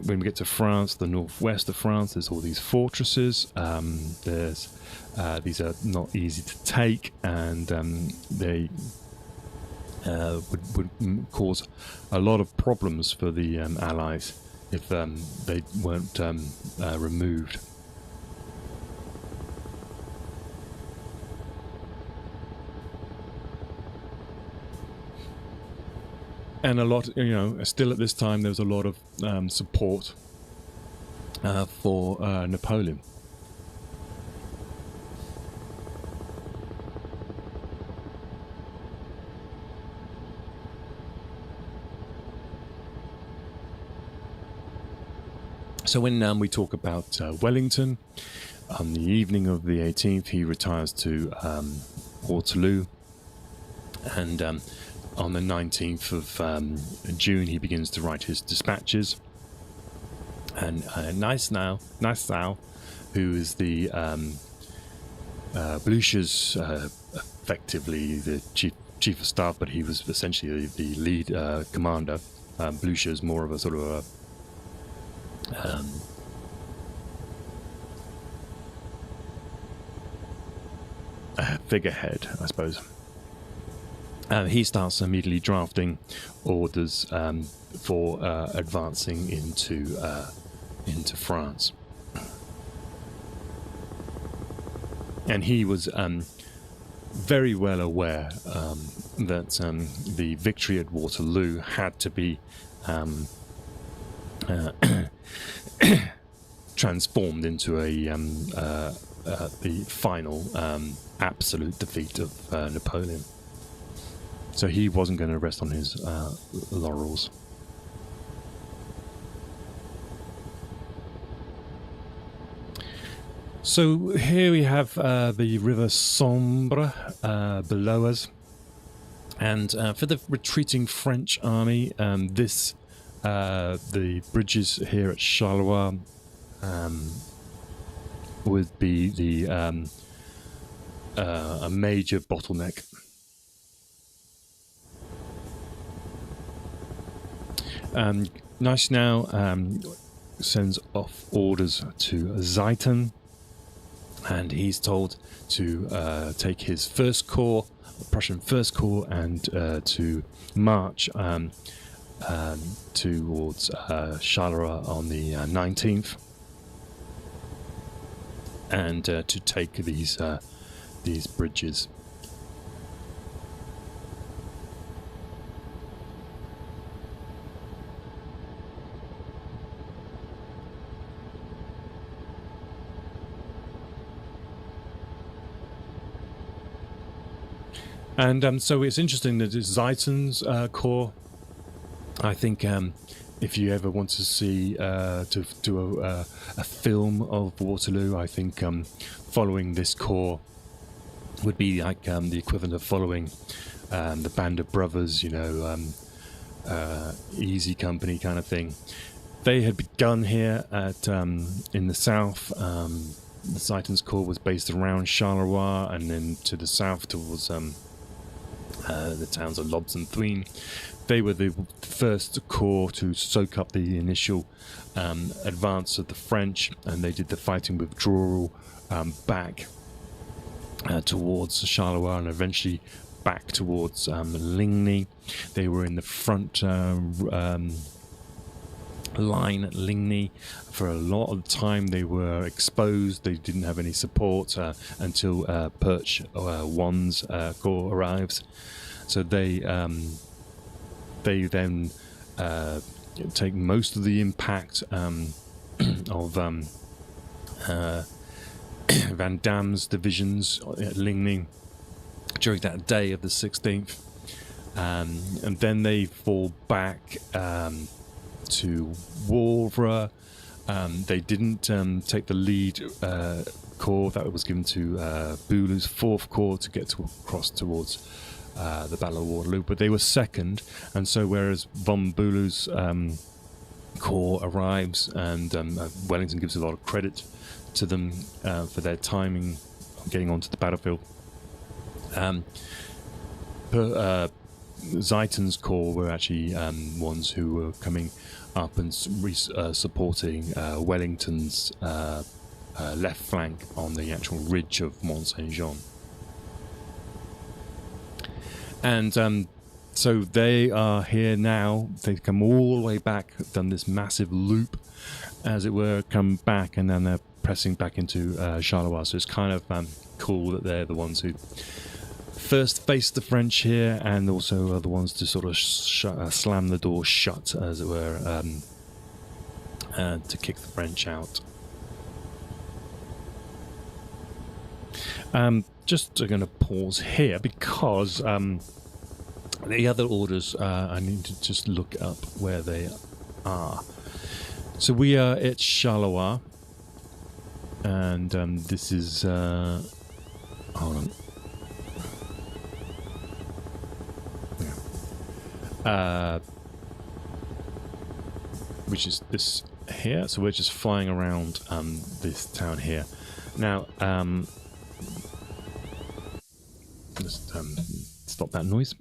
when we get to France, the northwest of France, there's all these fortresses. These are not easy to take, and they would cause a lot of problems for the Allies if they weren't removed. And a lot, still at this time, there was a lot of support for Napoleon. So when we talk about Wellington, on the evening of the 18th, he retires to Waterloo, and on the 19th of June, he begins to write his dispatches. And Nassau, who is the Blücher's effectively the chief of staff, but he was essentially the lead commander. Blücher's more of a sort of a figurehead, I suppose. He starts immediately drafting orders for advancing into France, and he was very well aware that the victory at Waterloo had to be transformed into the final absolute defeat of Napoleon. So he wasn't going to rest on his laurels. So here we have the River Sambre below us, and for the retreating French army, the bridges here at Charleroi would be a major bottleneck. Gneisenau sends off orders to Zieten, and he's told to take his first corps, Prussian First Corps, and to march towards Charleroi on the 19th, and to take these bridges. And so it's interesting that it's Ziethen's corps. I think if you ever want to see to do a film of Waterloo, I think following this corps would be like the equivalent of following the Band of Brothers, Easy Company kind of thing. They had begun here at in the south. The Ziethen's corps was based around Charleroi, and then to the south towards the towns of Lobs and Thuin. They were the first corps to soak up the initial advance of the French, and they did the fighting withdrawal back towards Charleroi and eventually back towards Ligny. They were in the front line at Ligny. For a lot of the time they were exposed. They didn't have any support until Perche One's corps arrives. So they then take most of the impact of Van Damme's divisions at Ligny during that day of the 16th, and then they fall back to Wavre. They didn't take the lead corps that was given to Boulou's 4th Corps to get across towards the Battle of Waterloo, but they were second, and so whereas von Boulou's corps arrives, and Wellington gives a lot of credit to them for their timing of getting onto the battlefield, Ziethen's corps were actually ones who were coming up and supporting Wellington's left flank on the actual ridge of Mont Saint-Jean. And so they are here now. They've come all the way back, done this massive loop, as it were, come back, and then they're pressing back into Charleroi. So it's kind of cool that they're the ones who first faced the French here, and also are the ones to sort of slam the door shut, as it were, to kick the French out. Just going to pause here because the other orders, I need to just look up where they are. So we are at Charleroi, and this is hold on. Which is this here. So we're just flying around this town here. Now, just stop that noise.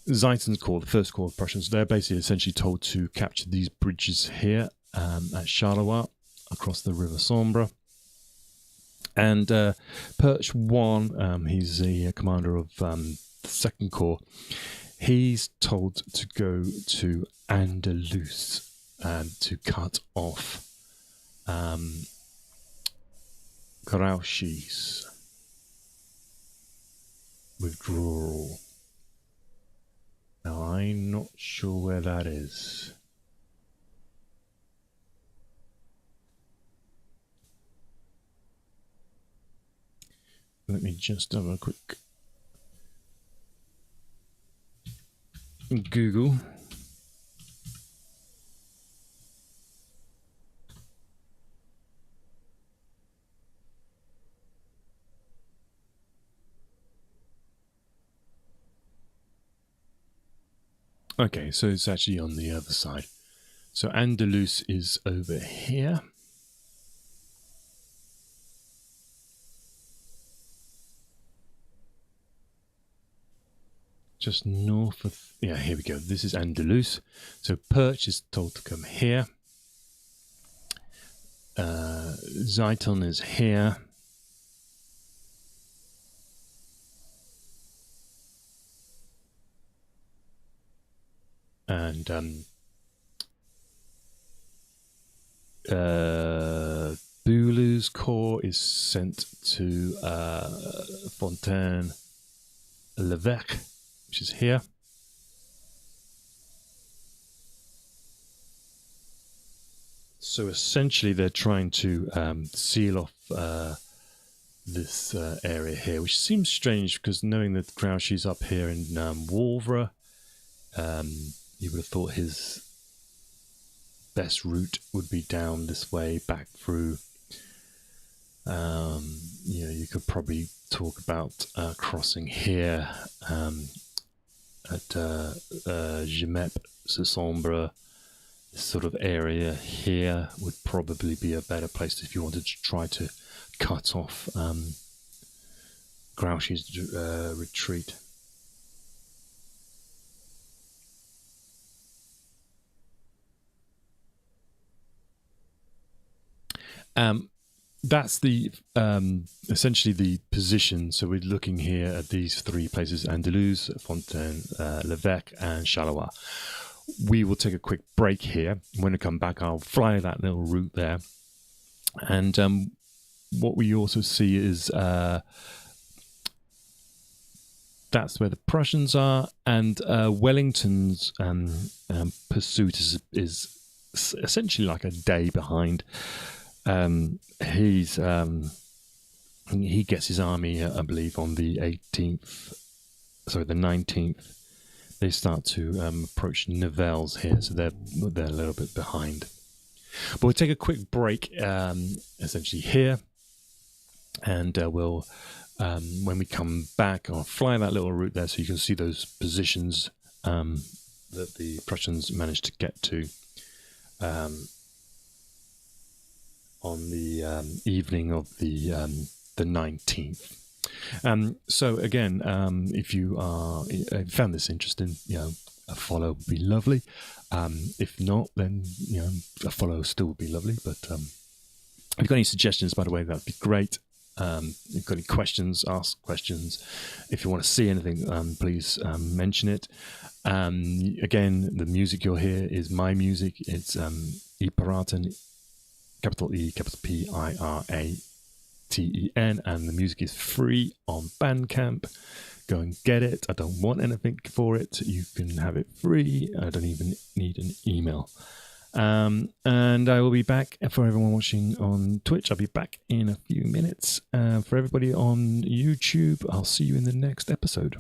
Ziethen's corps, the first corps of Prussians, they're basically essentially told to capture these bridges here at Charleroi across the River Sambre. And Perche One, he's the commander of the second corps. He's told to go to Andalus to cut off Grouchy's withdrawal. Now, I'm not sure where that is. Let me just have a quick Google. Okay, so it's actually on the other side. So Andalus is over here. Just north of... Yeah, here we go. This is Andalus. So Perche is told to come here. Ziethen is here. and Bulu's corps is sent to Fontaine l'Evêque, which is here. So essentially they're trying to seal off this area here, which seems strange because knowing that Grouchy's up here in Wavre, you would have thought his best route would be down this way, back through. You could probably talk about crossing here at Gemep, Sambre. This sort of area here would probably be a better place if you wanted to try to cut off Grouchy's retreat. That's the essentially the position. So we're looking here at these three places: Andalouse, Fontaine l'Evêque, and Charleroi. We will take a quick break here. When I come back, I'll fly that little route there. And what we also see is that's where the Prussians are, and Wellington's pursuit is essentially like a day behind. He gets his army, I believe, on the 19th. They start to approach Nivelles here, so they're a little bit behind. But we'll take a quick break, essentially here, and we'll when we come back, I'll fly that little route there so you can see those positions that the Prussians managed to get to on the evening of the 19th. So again, if you found this interesting, a follow would be lovely. If not, then a follow still would be lovely. But if you've got any suggestions, by the way, that'd be great. If you've got any questions, ask questions. If you want to see anything, please mention it. Again, the music you'll hear is my music. It's Iparaten, capital E, capital Piraten, and the music is free on Bandcamp. Go and get it. I don't want anything for it. You can have it free. I don't even need an email. And I will be back. For everyone watching on Twitch, I'll be back in a few minutes. For everybody on YouTube, I'll see you in the next episode.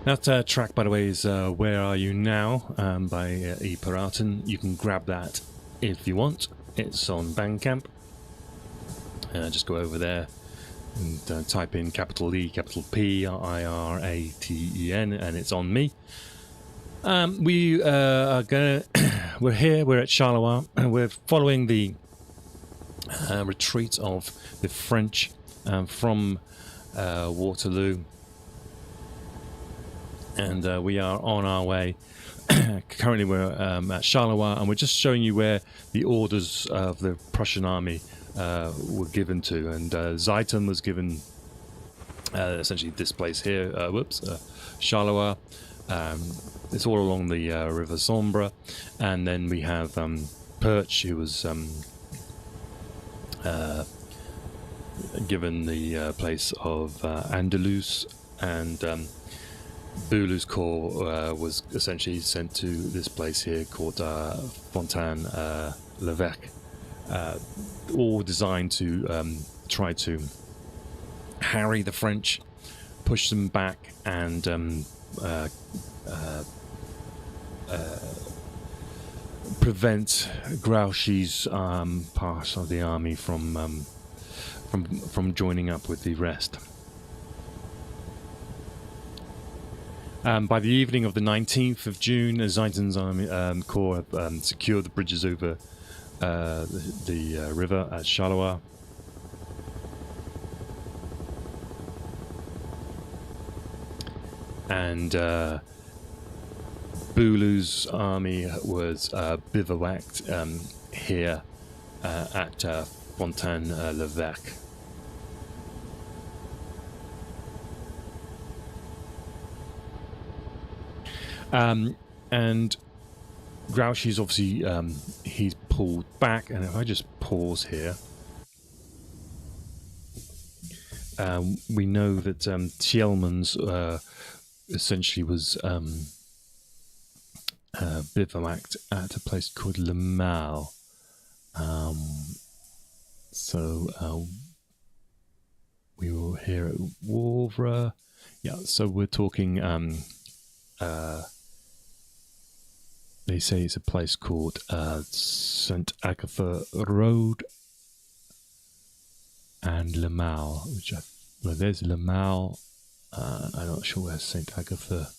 That track, by the way, is Where Are You Now by E. Paraton. You can grab that if you want. It's on Bandcamp. Just go over there and type in capital E, capital P, Iraten, and it's on me. We are gonna. We're here. We're at Charleroi, and we're following the retreat of the French from Waterloo, and we are on our way. Currently, we're at Charleroi, and we're just showing you where the orders of the Prussian army were given to, and Zieten was given essentially this place here. Charleroi. It's all along the River Sambre, and then we have Perch, who was given the place of Andalus, and Boulou's corps was essentially sent to this place here called Fontaine-l'Evêque, all designed to try to harry the French, push them back, and prevent Grouchy's part of the army from joining up with the rest. By the evening of the 19th of June, Zieten's army corps secured the bridges over the river at Charleroi. And Boulou's army was bivouacked here at Fontaine-l'Evêque. And Grouchy's obviously he's pulled back, and if I just pause here, we know that Thielmans essentially was bivouacked at a place called Le Mal. So we were here at Wavre. Yeah, so we're talking. They say it's a place called St. Agatha Road and Le Mal, well, there's Le Mal. I'm not sure where St. Agatha.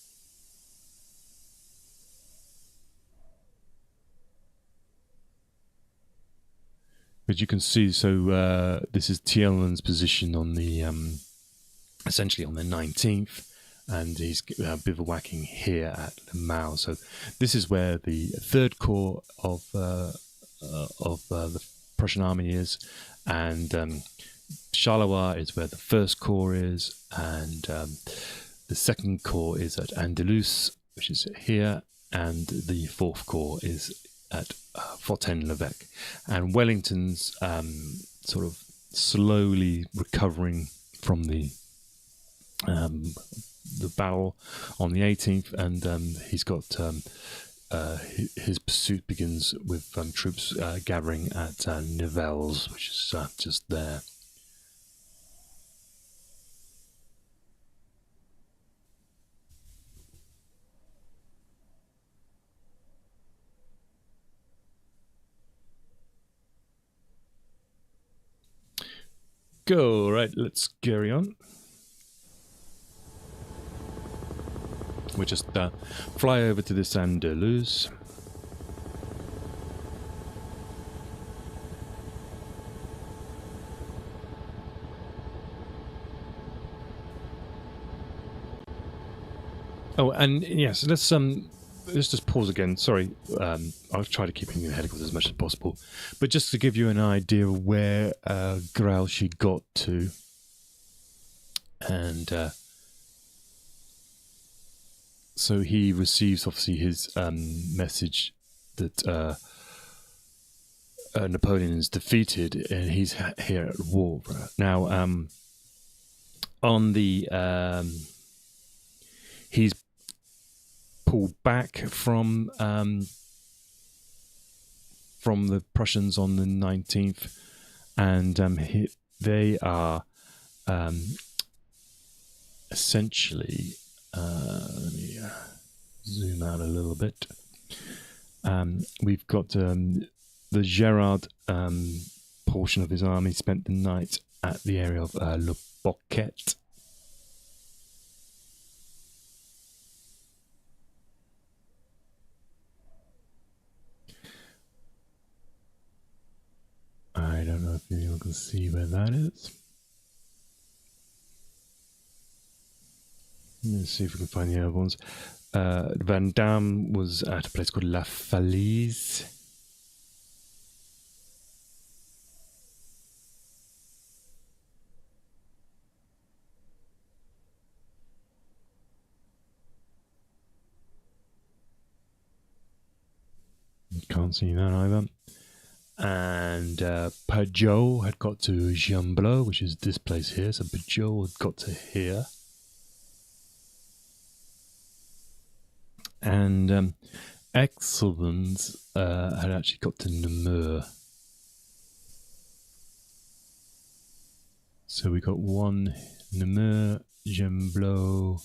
But you can see, so this is Thielman's position on the essentially on the 19th, and he's bivouacking here at Le Mal. So this is where the third corps of the Prussian army is, and Charleroi is where the first corps is, and the second corps is at Andalus, which is here, and the fourth corps is at Fontaine-l'Evêque. And Wellington's sort of slowly recovering from the battle on the 18th, and he's got his pursuit begins with troops gathering at Nivelles, which is just there. Go, right, let's carry on. We'll just fly over to this Andalus. Oh, and yes, let's just pause again. Sorry, I'll try to keep in the headquarters as much as possible, but just to give you an idea of where Grouchy got to, and so he receives obviously his message that Napoleon is defeated, and he's here at Wavre now. On the he's pulled back from the Prussians on the 19th, and they are essentially Let me zoom out a little bit. We've got the Gerard portion of his army spent the night at the area of Le Boquet. I don't know if anyone can see where that is. Let's see if we can find the other ones. Van Damme was at a place called La Falaise. Can't see that either. And Pajot had got to Gembloux, which is this place here. So Pajot had got to here. And Exelvens had actually got to Namur. So we got one Namur, Gembloux.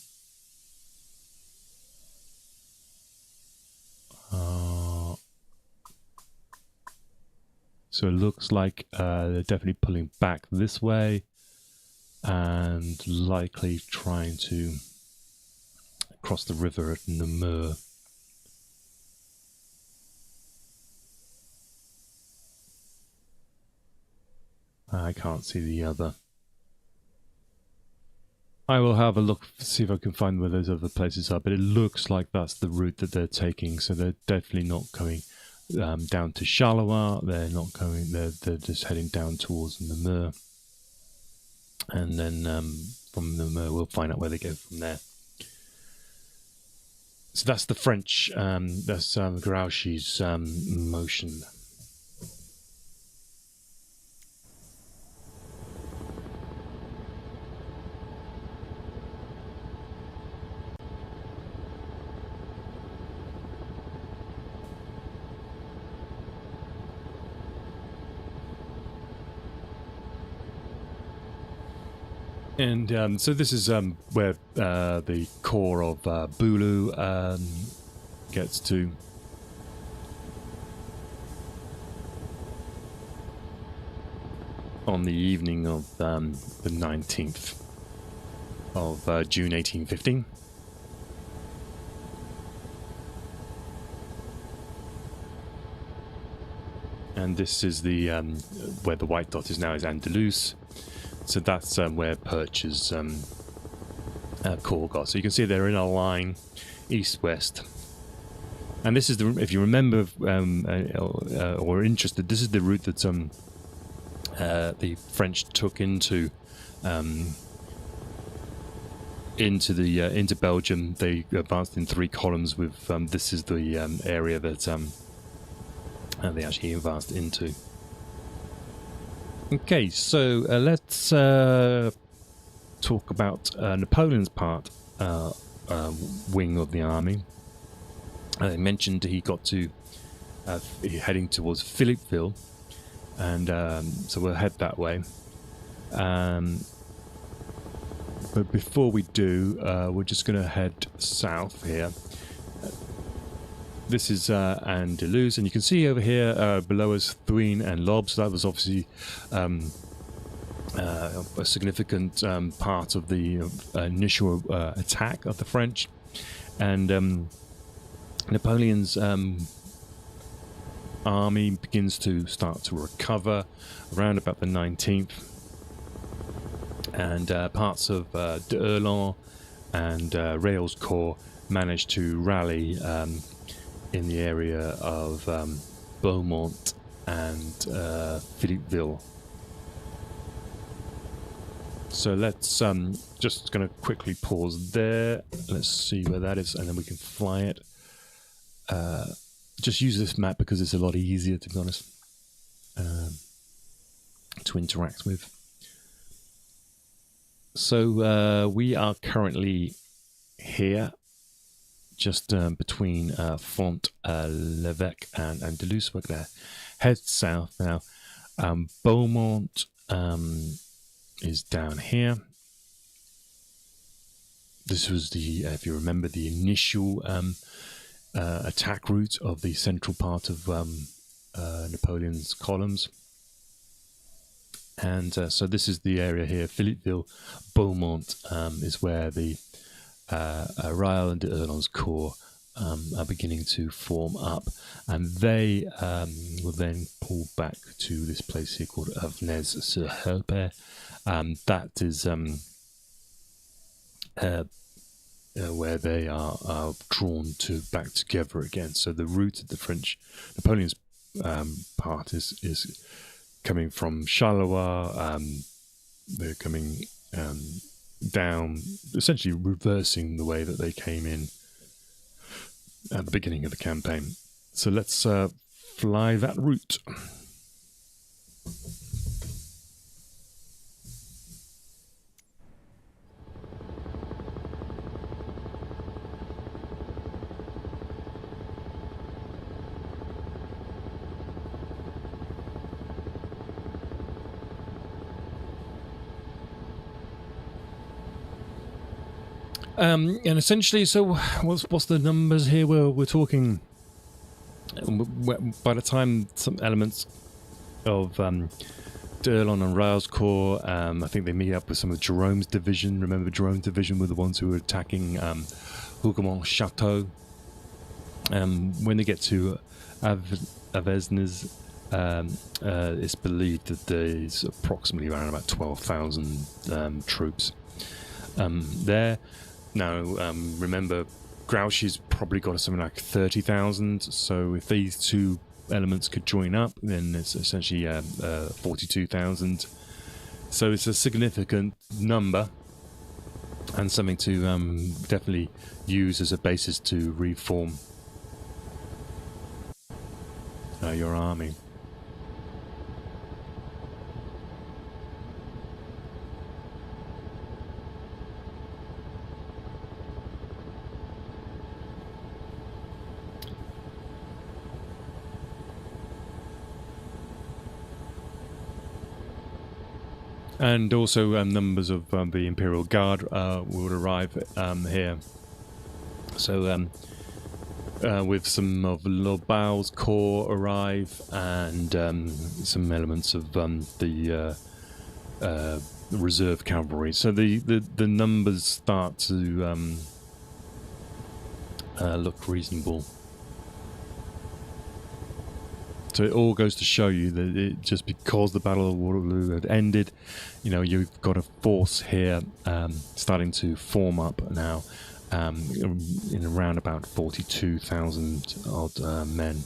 So it looks like they're definitely pulling back this way and likely trying to cross the river at Namur. I can't see the other. I will have a look, see if I can find where those other places are, but it looks like that's the route that they're taking, so they're definitely not going down to Charleroi. They're not going. They're just heading down towards Namur, and then from Namur we'll find out where they go from there. So that's the French. That's Grouchy's motion. And so this is where the core of Bulu gets to. On the evening of the 19th of June 1815. And this is the where the white dot is now is Andalus. So that's where Perch's core got. So you can see they're in a line east-west. And this is the, if you remember or interested, this is the route that the French took into Belgium. They advanced in 3 columns with this is the area that they actually advanced into. Okay, so let's talk about Napoleon's part wing of the army. I mentioned he got to heading towards Philippeville, and so we'll head that way. But before we do, we're just going to head south here. This is Andalus, and you can see over here below us Thuin and Lobs. That was obviously a significant part of the initial attack of the French. And Napoleon's army begins to start to recover around about the 19th. And parts of d'Erlon and Rail's corps managed to rally in the area of Beaumont and Philippeville. So let's just going to quickly pause there. Let's see where that is, and then we can fly it. Just use this map because it's a lot easier, to be honest, to interact with. So we are currently here, just between Font l'Evêque and Andalus. We're going to head south now. Beaumont is down here. this was the, if you remember, the initial attack route of the central part of Napoleon's columns. And so this is the area here, Philippeville, Beaumont, is where the Ryle and d'Erlon's corps are beginning to form up, and they will then pull back to this place here called Avesnes-sur-Helper. That is where they are drawn back together again. So the route of the French Napoleon's part is coming from Charleroi. They're coming down, essentially reversing the way that they came in at the beginning of the campaign. So let's fly that route. And essentially, so what's the numbers here? We're talking. By the time some elements of d'Erlon and Ryle's corps, I think they meet up with some of Jerome's division. Remember, Jerome's division were the ones who were attacking Hougoumont Chateau. When they get to Avesnes, it's believed that there's approximately around about 12,000 troops there. Now, remember, Grouchy's probably got something like 30,000, so if these two elements could join up, then it's essentially 42,000. So it's a significant number, and something to definitely use as a basis to reform your army. And also numbers of the Imperial Guard would arrive here. So with some of Lobau's corps arrive, and some elements of the reserve cavalry. So the numbers start to look reasonable. So it all goes to show you that just because the Battle of Waterloo had ended, you've got a force here starting to form up now in around about 42,000 odd men.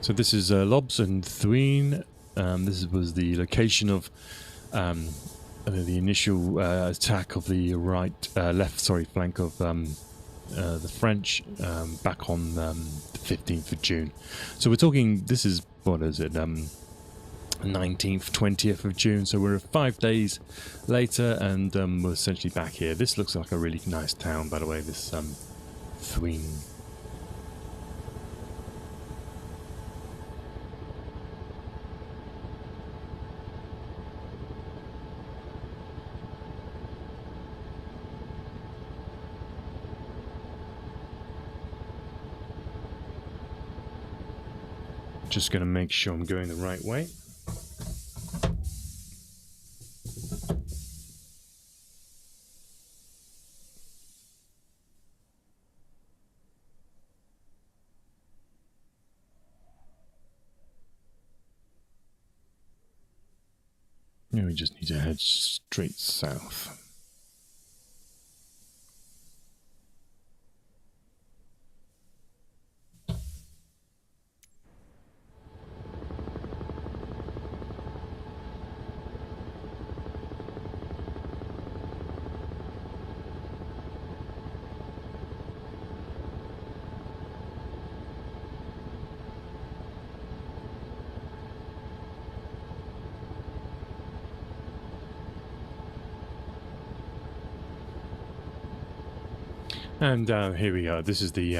So this is Lobs and Thuin. This was the location of the initial attack of the left flank of the French back on the 15th of June. So we're talking, this is, 19th, 20th of June. So we're 5 days later, and we're essentially back here. This looks like a really nice town, by the way, this Thuin. Just going to make sure I'm going the right way. Yeah, we just need to head straight south. And here we go. This is the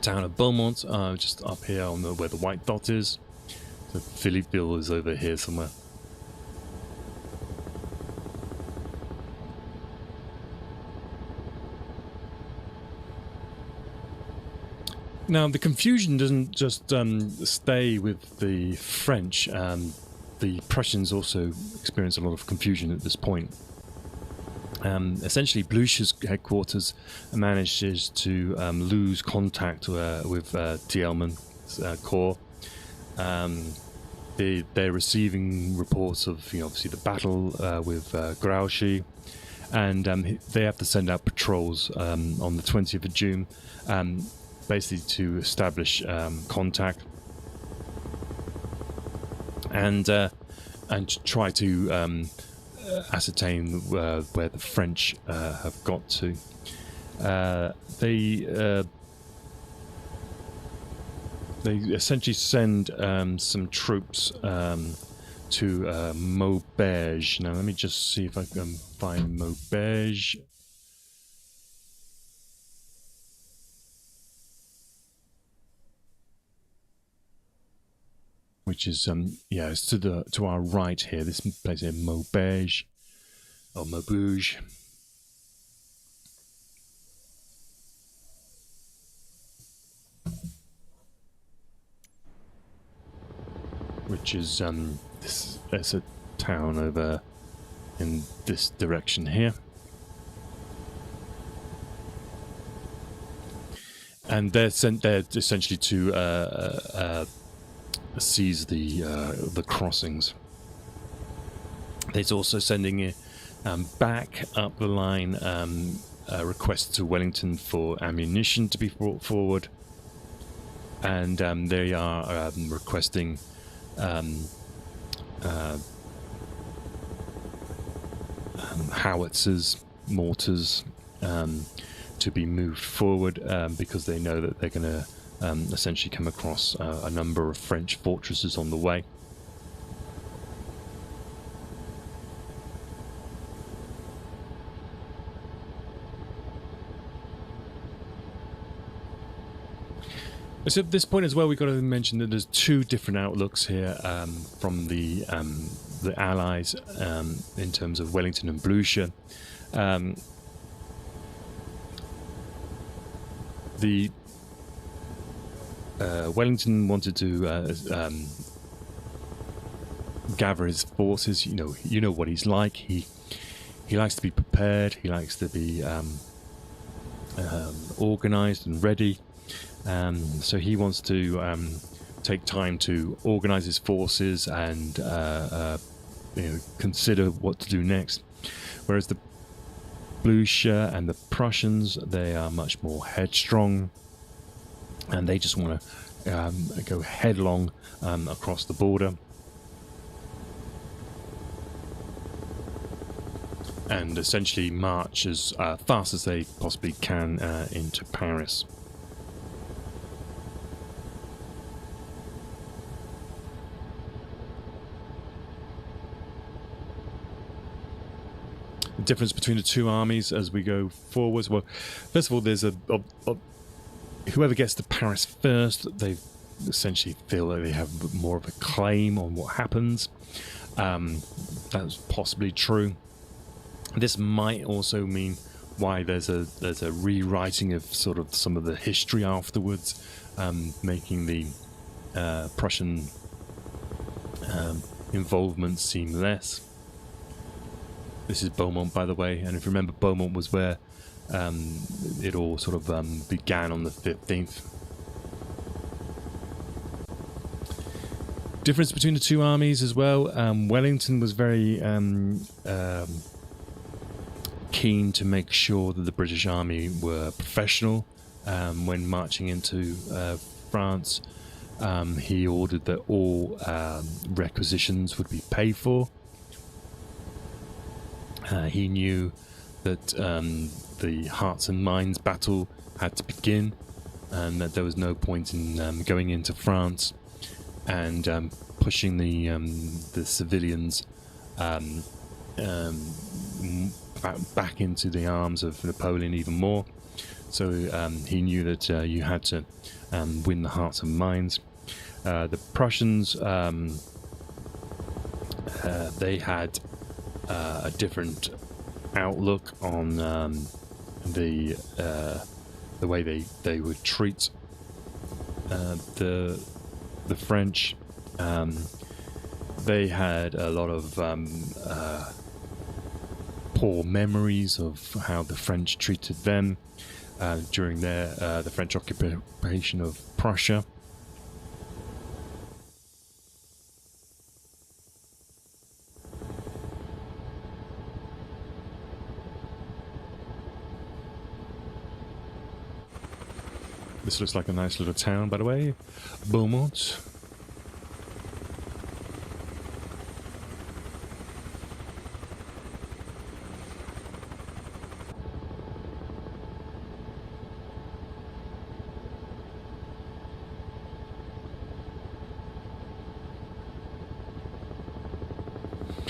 town of Beaumont, just up here on where the white dot is. So Philippeville is over here somewhere. Now, the confusion doesn't just stay with the French. The Prussians also experience a lot of confusion at this point. Essentially, Blucher's headquarters manages to lose contact with Thielmann's corps. They're receiving reports of, obviously the battle with Grouchy, and they have to send out patrols on the 20th of June, basically to establish contact and to try to ascertain where the French have got to. They essentially send some troops to Maubeuge. Now, let me just see if I can find Maubeuge. Which is it's to our right here. This place here, Maubeuge or Maubeuge. Which is it's a town over in this direction here. And they're sent there essentially to seize the crossings. There's also sending back up the line requests to Wellington for ammunition to be brought forward, and they are requesting howitzers, mortars, to be moved forward because they know that they're going to essentially come across a number of French fortresses on the way. So at this point as well, we've got to mention that there's two different outlooks here from the Allies in terms of Wellington and Blucher. The Wellington wanted to gather his forces. You know what he's like. He likes to be prepared. He likes to be organised and ready. So he wants to take time to organise his forces and consider what to do next. Whereas the Blucher and the Prussians, they are much more headstrong, and they just want to go headlong across the border and essentially march as fast as they possibly can into Paris. The difference between the two armies as we go forwards. Well, first of all, there's whoever gets to Paris first, they essentially feel that they have more of a claim on what happens. That's possibly true. This might also mean why there's a rewriting of sort of some of the history afterwards, making the Prussian involvement seem less. This is Beaumont, by the way, and if you remember, Beaumont was where it all sort of began on the 15th. Difference between the two armies as well. Wellington was very keen to make sure that the British army were professional when marching into France. He ordered that all requisitions would be paid for. He knew that the hearts and minds battle had to begin, and that there was no point in going into France and pushing the civilians back into the arms of Napoleon even more. So he knew that you had to win the hearts and minds. The Prussians, they had a different outlook on the way they would treat the French. They had a lot of poor memories of how the French treated them during the French occupation of Prussia. This looks like a nice little town, by the way, Beaumont.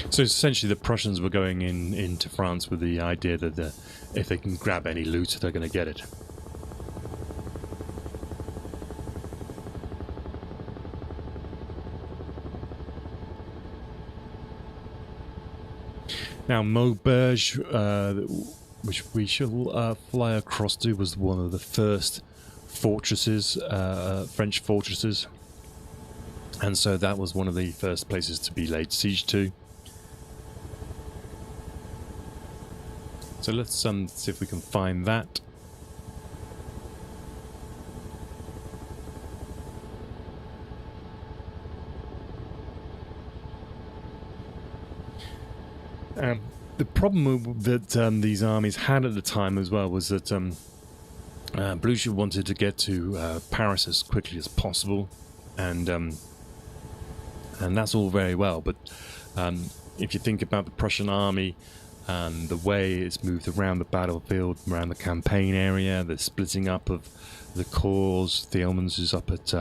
So essentially, the Prussians were going into France with the idea that if they can grab any loot, they're going to get it. Now, Maubeuge, which we shall fly across to, was one of the first fortresses, French fortresses. And so that was one of the first places to be laid siege to. So let's see if we can find that. The problem that these armies had at the time as well was that Blucher wanted to get to Paris as quickly as possible, and that's all very well. But if you think about the Prussian army and the way it's moved around the battlefield, around the campaign area, the splitting up of the corps, Thielmans is up at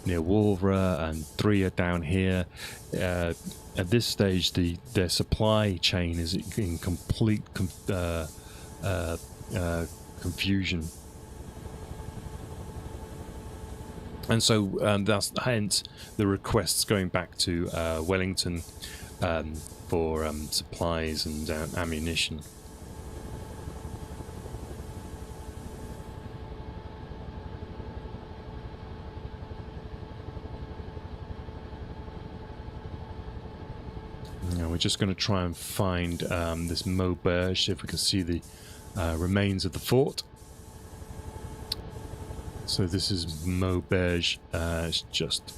near Wavre, and 3 are down here. At this stage, their supply chain is in complete confusion, and so that's hence the requests going back to Wellington for supplies and ammunition. Now we're just going to try and find this Maubeuge, see if we can see the remains of the fort. So this is Maubeuge. It's just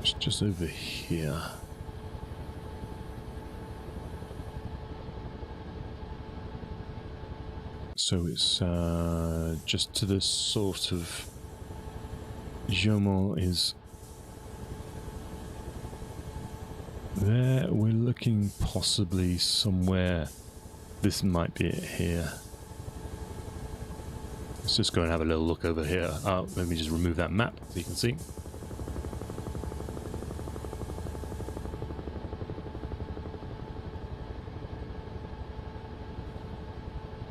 it's just over here. So it's just to the sort of Jaumont is there. We're looking possibly somewhere. This might be it here. Let's just go and have a little look over here. Let me just remove that map so you can see.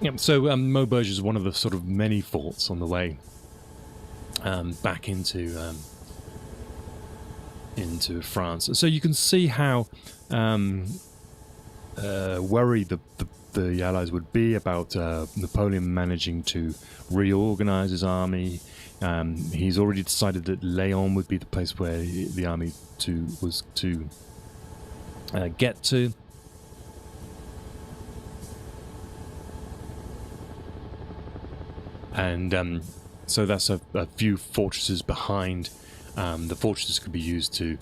Yeah, so Maubeuge is one of the sort of many forts on the way back into France. So you can see how worried the Allies would be about Napoleon managing to reorganize his army. He's already decided that Laon would be the place where the army was to get to. And so that's a few fortresses behind. The fortresses could be used to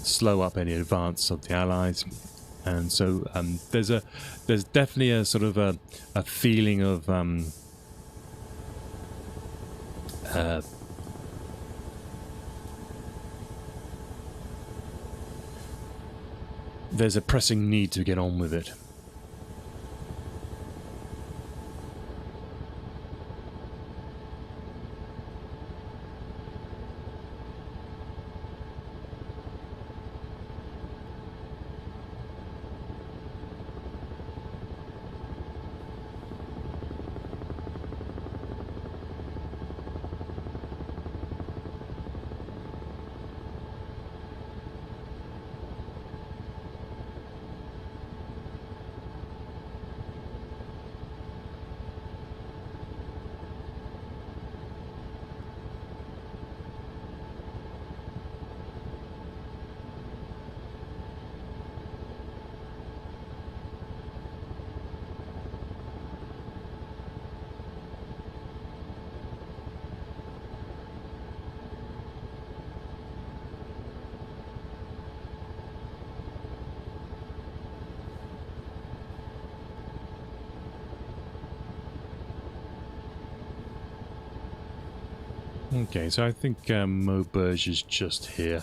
slow up any advance of the Allies, and so there's definitely a sort of a feeling of there's a pressing need to get on with it. Okay, so I think Maubeuge is just here.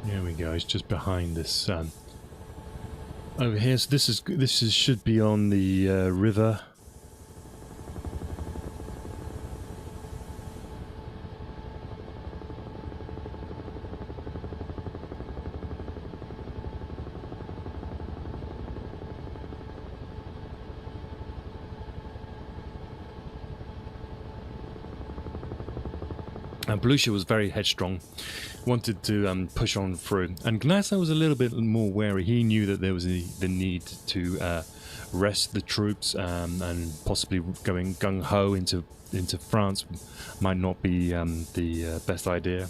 There we go. It's just behind this over here. So this is should be on the river. Blucher was very headstrong, wanted to push on through, and Gnasser was a little bit more wary. He knew that there was the need to rest the troops, and possibly going gung-ho into France might not be the best idea.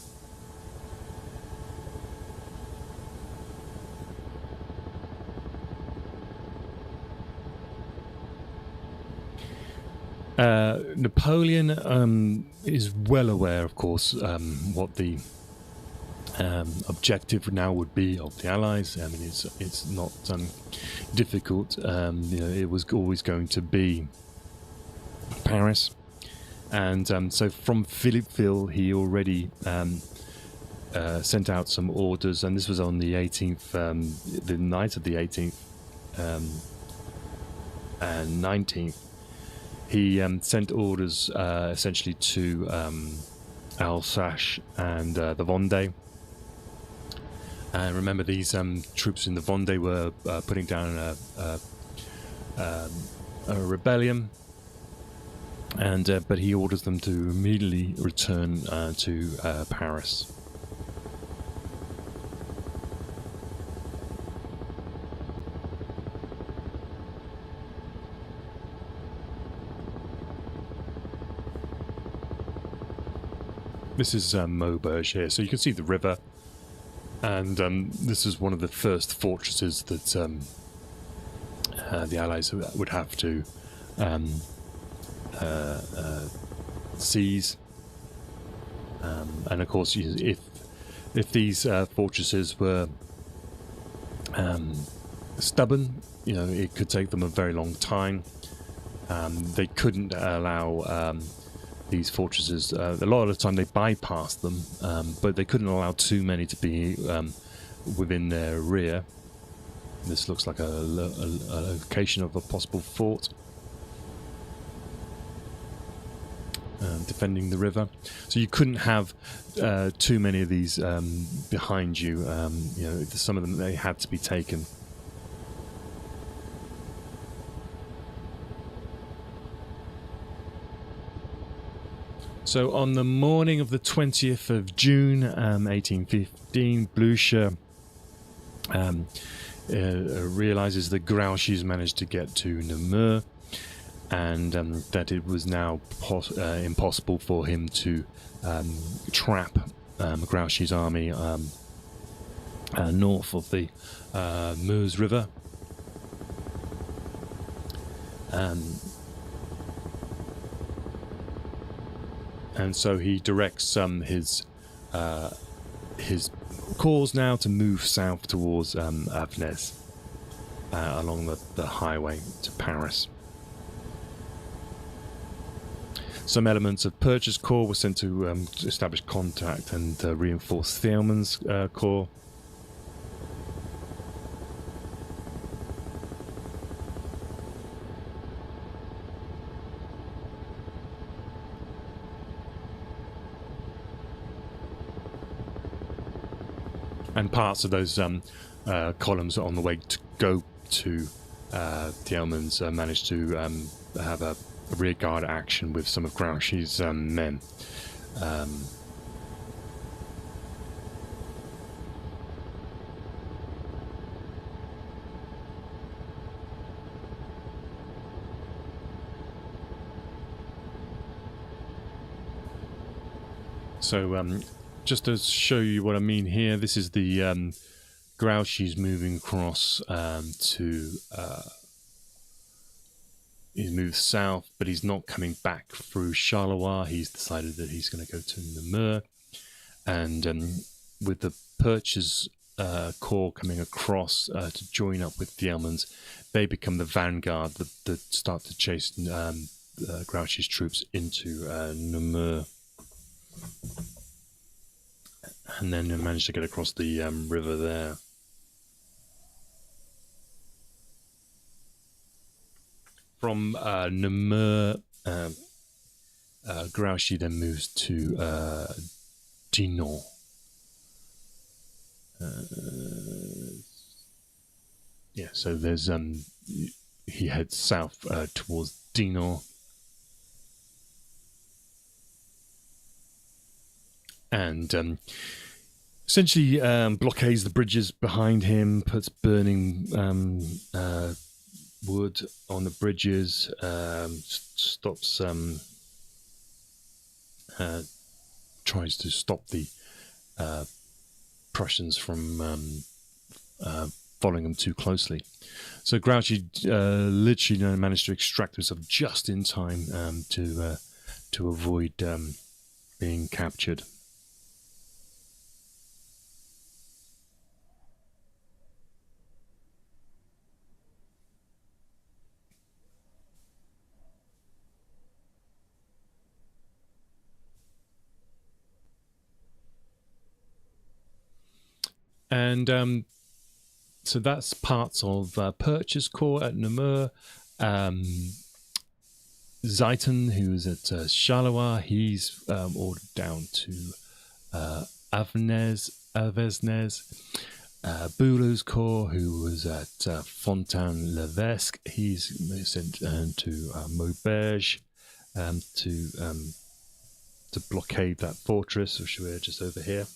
Napoleon is well aware, of course, what the objective now would be of the Allies. I mean, it's not difficult. It was always going to be Paris, and so from Philippeville, he already sent out some orders, and this was on the 18th, the night of the 18th and 19th. He sent orders essentially to Alsace and the Vendée. And remember, these troops in the Vendée were putting down a rebellion, and but he orders them to immediately return to Paris. This is Maubeuge here, so you can see the river, and this is one of the first fortresses that the Allies would have to seize. And of course, if these fortresses were stubborn, it could take them a very long time. They couldn't allow these fortresses, a lot of the time they bypassed them, but they couldn't allow too many to be within their rear. This looks like a location of a possible fort defending the river. So you couldn't have too many of these behind you. Some of them, they had to be taken. So on the morning of the 20th of June, 1815, Blucher realizes that Grouchy's managed to get to Namur, and that it was now impossible for him to trap Grouchy's army north of the Meuse River. And so he directs his corps now to move south towards Avesnes along the highway to Paris. Some elements of Purchase Corps were sent to establish contact and reinforce Thielmann's corps. And parts of those columns on the way to go to Thielmann's managed to have a rearguard action with some of Grouchy's men. So just to show you what I mean here, this is the Grouchy's moving across to... he's moved south, but he's not coming back through Charleroi. He's decided that he's going to go to Namur. And with the Purchase Corps coming across to join up with the Elmans, they become the vanguard that start to chase Grouchy's troops into Namur. And then they managed to get across the river there. From Namur, Grouchy then moves to Dinan. Yeah, so there's he heads south towards Dinan. And essentially blockades the bridges behind him, puts burning wood on the bridges, stops, tries to stop the Prussians from following them too closely. So Grouchy literally managed to extract himself just in time to avoid being captured. And so that's parts of Purchase Corps at Namur. Zieten, who's at Charleroi, he's ordered down to Avesnes. Boulou's Corps, who was at Fontaine-l'Evêque, he's sent to Maubeuge to blockade that fortress, which we're just over here.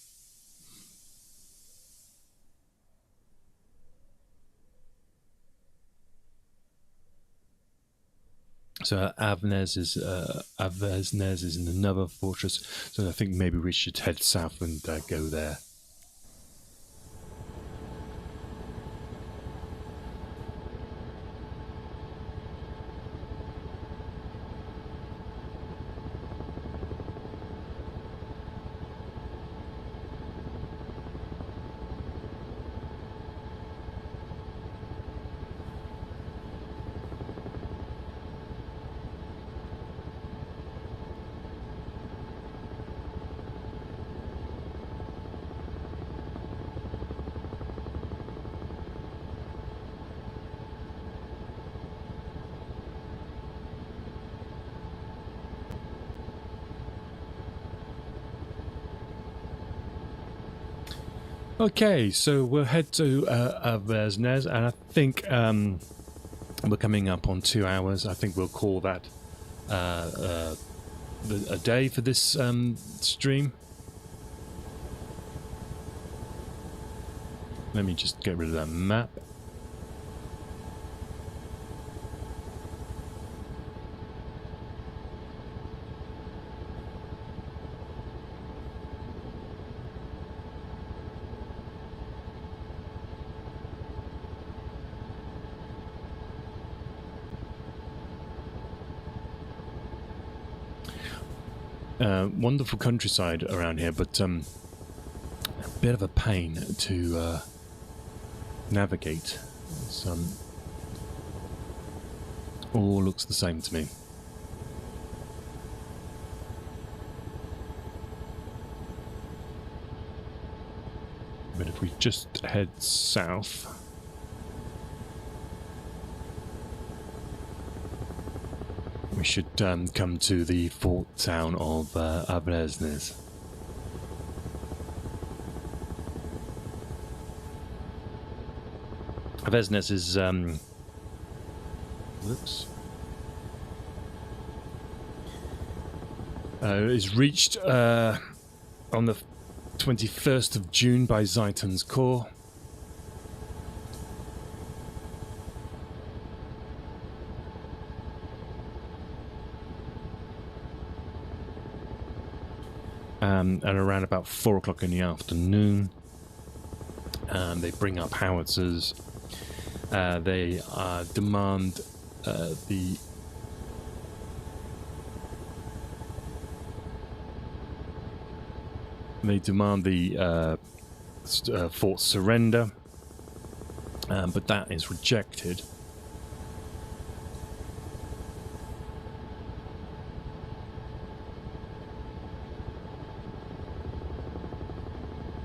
So Avesnes is in another fortress. So I think maybe we should head south and go there. Okay, so we'll head to Avesnes, and I think we're coming up on 2 hours. I think we'll call that a day for this stream. Let me just get rid of that map. Wonderful countryside around here, but a bit of a pain to navigate. It's, all looks the same to me. But if we just head south, we should come to the fort town of Avesnes. Avesnes is whoops. is reached on the 21st of June by Zaitan's corps. And around about 4 o'clock in the afternoon, they bring up howitzers. They demand the fort's surrender, but that is rejected.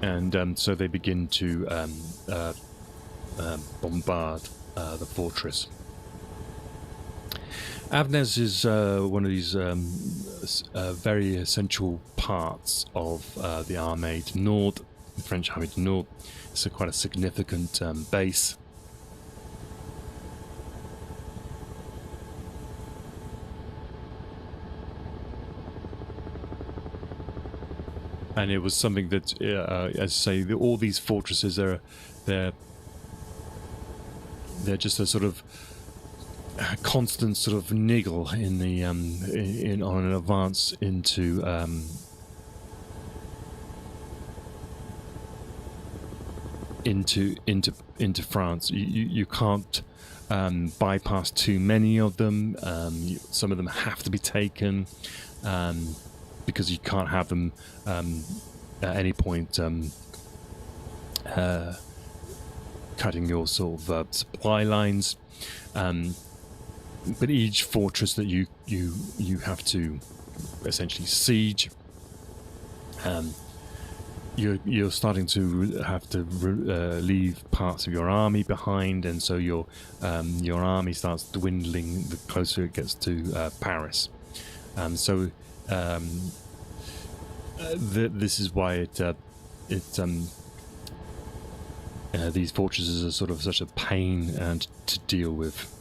And so they begin to bombard the fortress. Avnez is one of these very essential parts of the Armée du Nord, the French Armée du Nord. It's quite a significant base. And it was something that, as I say, all these fortresses they're just a sort of constant sort of niggle in the on an advance into France. You can't bypass too many of them. Some of them have to be taken. Because you can't have them at any point cutting your sort of supply lines. But each fortress that you have to essentially siege, you're starting to have to leave parts of your army behind, and so your army starts dwindling the closer it gets to Paris. This is why these fortresses are sort of such a pain to deal with.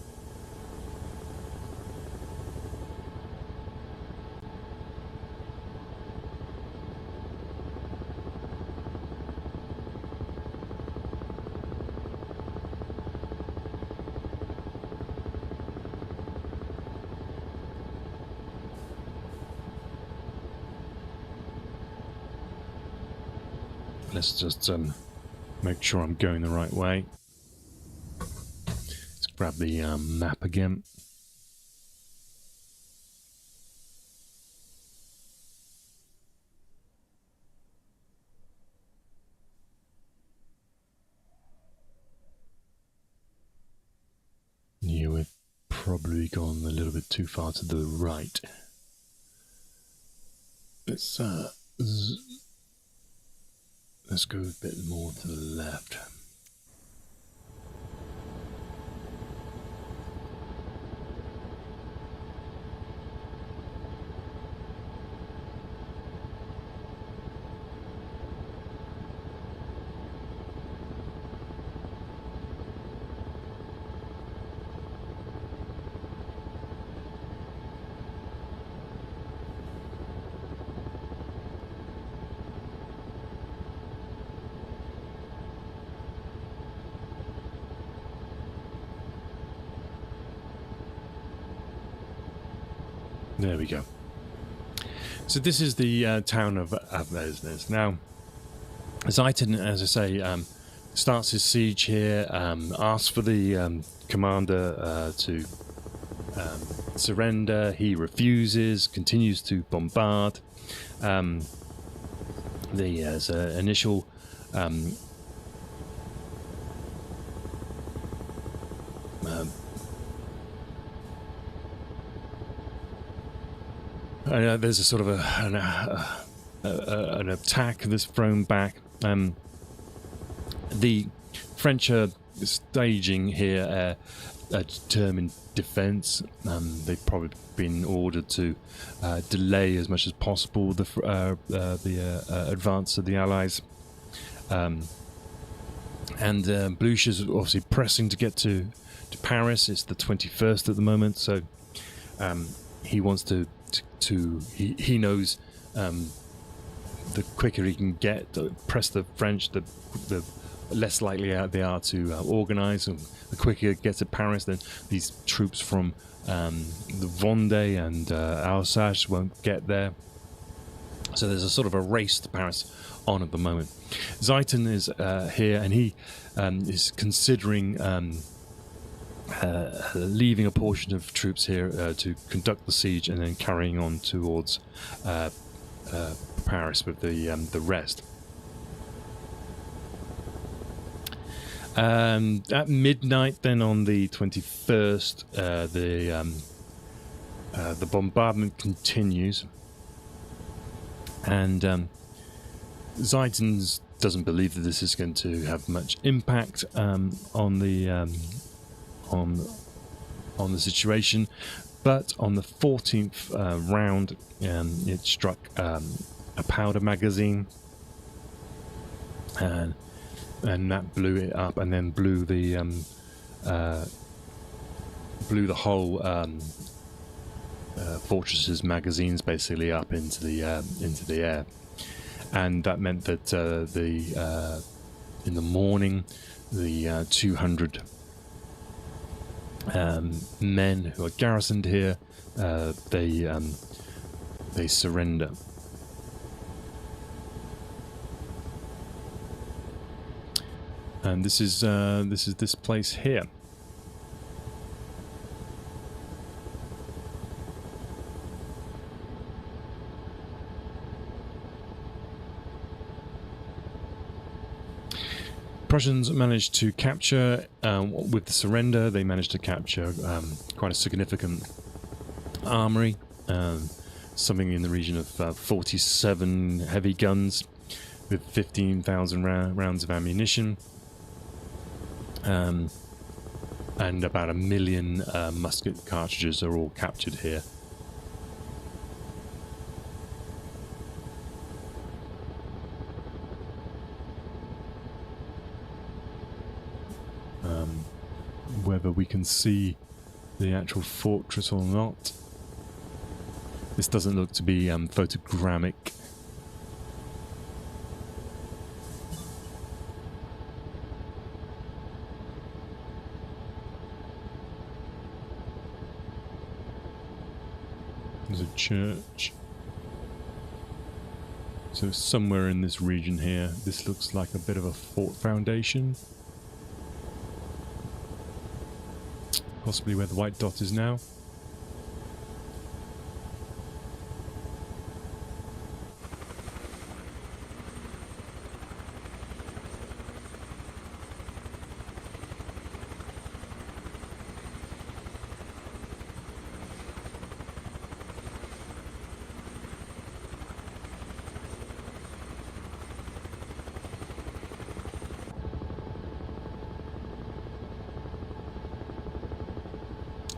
Let's just make sure I'm going the right way. Let's grab the map again. Yeah, we've probably gone a little bit too far to the right. Let's go a bit more to the left. There we go. So this is the town of Avesnes. Now, Zaitan, as I say, starts his siege here, asks for the commander to surrender. He refuses, continues to bombard. There's an initial there's a sort of an attack that's thrown back. The French are staging here a determined defence. They've probably been ordered to delay as much as possible the advance of the Allies. And Bluche is obviously pressing to get to Paris. It's the 21st at the moment, so he wants he knows the quicker he can press the French, the less likely they are to organise, and the quicker it gets to Paris, then these troops from the Vendée and Alsace won't get there. So there's a sort of a race to Paris on at the moment. Zieten is here, and he is considering leaving a portion of troops here to conduct the siege, and then carrying on towards Paris with the rest. At midnight, then on the 21st, the bombardment continues, and Zieten doesn't believe that this is going to have much impact on the situation. But on the 14th round, it struck a powder magazine, and that blew it up, and then blew the whole fortress's magazines basically up into the air, and that meant that in the morning, the 200 men who are garrisoned here, they surrender. And this is this place here. Prussians managed to capture, with the surrender, they managed to capture quite a significant armory, something in the region of 47 heavy guns with 15,000 rounds of ammunition, and about 1 million musket cartridges are all captured here. Whether we can see the actual fortress or not, this doesn't look to be photogrammic. There's a church. So somewhere in this region here, this looks like a bit of a fort foundation. Possibly where the white dot is now.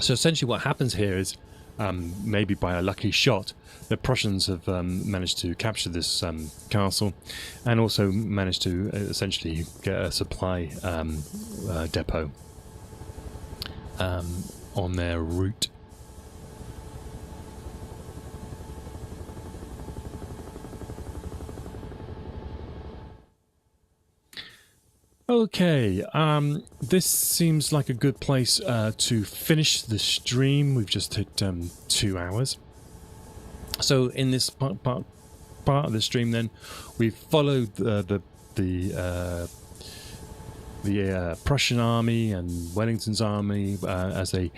So essentially what happens here is, maybe by a lucky shot, the Prussians have managed to capture this castle, and also managed to essentially get a supply depot on their route. Okay, this seems like a good place to finish the stream. We've just hit 2 hours. So in this part of the stream, then, we've followed the Prussian army and Wellington's army as they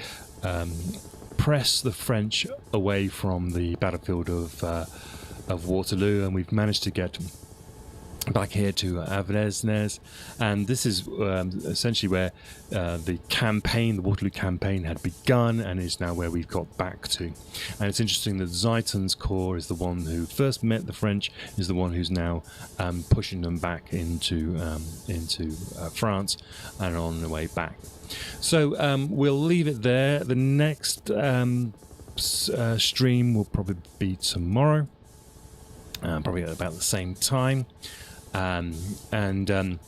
press the French away from the battlefield of Waterloo, and we've managed to get back here to Avesnes, and this is essentially where the Waterloo campaign had begun, and is now where we've got back to. And it's interesting that Zieten's corps is the one who first met the French, is the one who's now pushing them back into France and on the way back. So we'll leave it there. The next stream will probably be tomorrow, probably at about the same time. And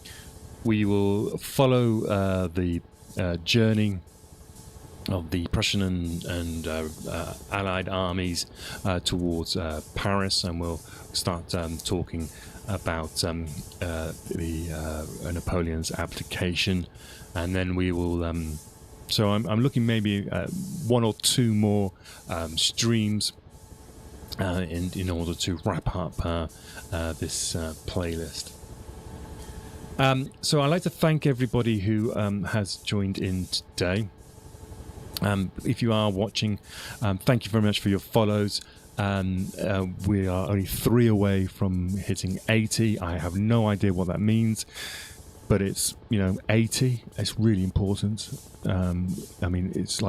we will follow the journey of the Prussian and Allied armies towards Paris, and we'll start talking about Napoleon's abdication, and then we will. So I'm looking maybe one or two more streams in order to wrap up this playlist. So I'd like to thank everybody who has joined in today. If you are watching, thank you very much for your follows. We are only 3 away from hitting 80. I have no idea what that means, but it's 80. It's really important. I mean, it's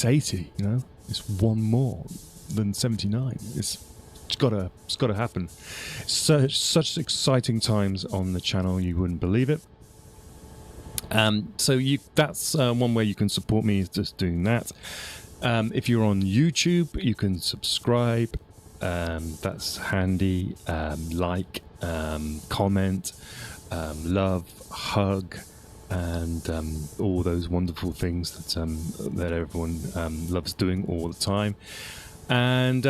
80. It's one more than 79. It's got to happen. Such exciting times on the channel, you wouldn't believe it. So that's one way you can support me, is just doing that. If you're on YouTube, you can subscribe. That's handy. Like, comment, love, hug, and all those wonderful things that everyone loves doing all the time. And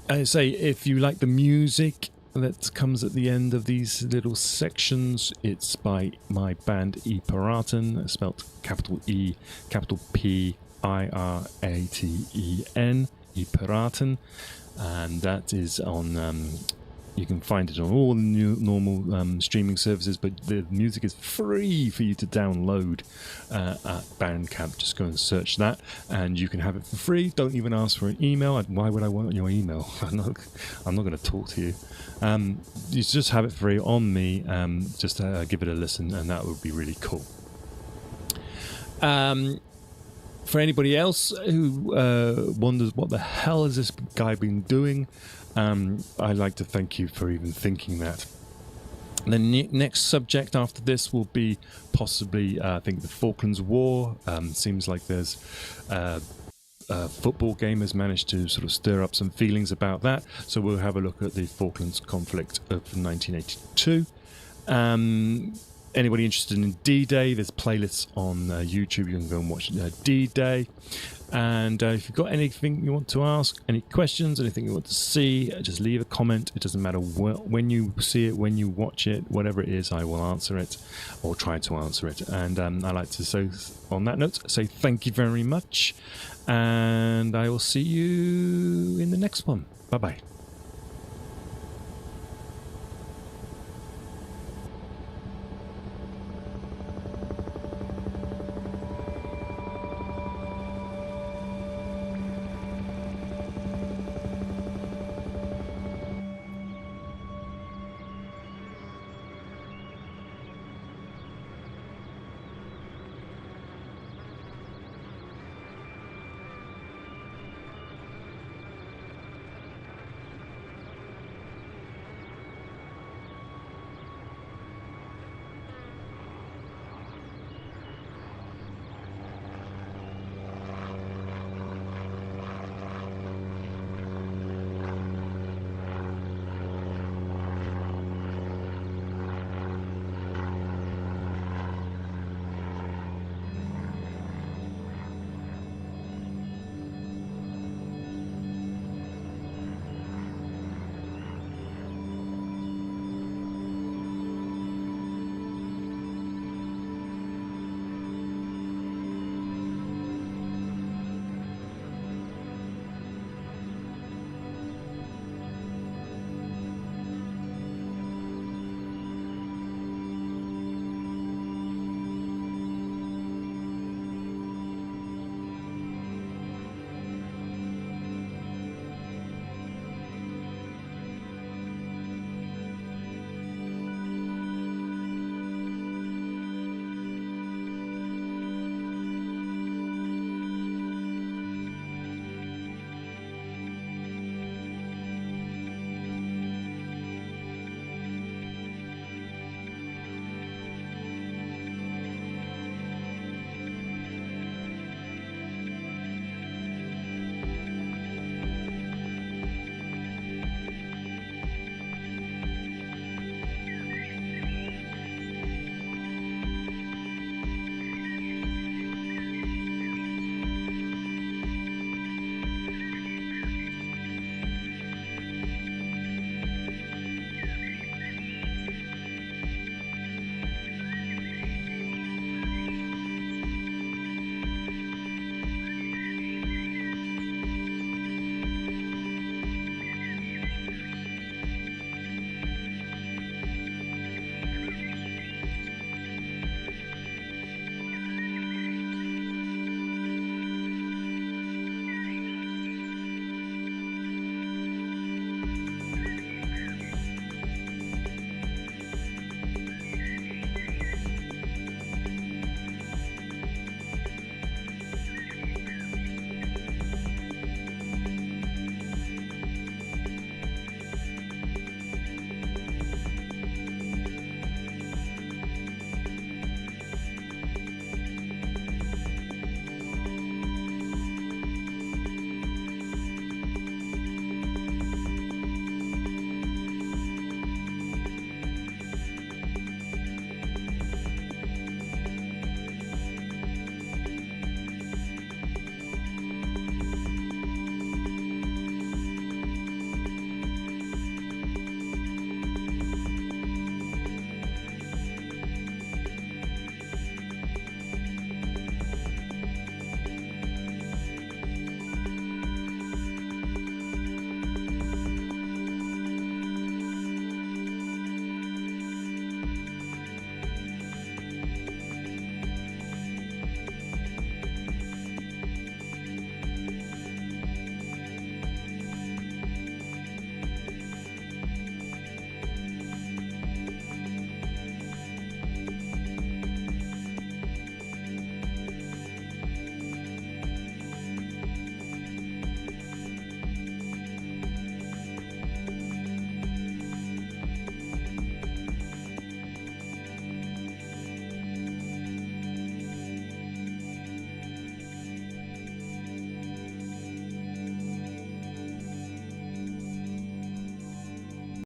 I say, if you like the music that comes at the end of these little sections, it's by my band E Piraten, spelt capital E, capital P, Iraten, E Piraten, and that is on. You can find it on all the normal streaming services, but the music is free for you to download at Bandcamp. Just go and search that, and you can have it for free. Don't even ask for an email. Why would I want your email? I'm not going to talk to you. You just have it free on me. Just give it a listen, and that would be really cool. For anybody else who wonders what the hell has this guy been doing, I'd like to thank you for even thinking that. The next subject after this will be possibly, I think, the Falklands War. Seems like there's a football game has managed to sort of stir up some feelings about that. So we'll have a look at the Falklands conflict of 1982. Anybody interested in D-Day, there's playlists on YouTube. You can go and watch D-Day. And if you've got anything you want to ask, any questions, anything you want to see, just leave a comment. It doesn't matter when you see it, when you watch it, whatever it is, I will answer it or try to answer it. And I like to say, on that note, say thank you very much. And I will see you in the next one. Bye-bye.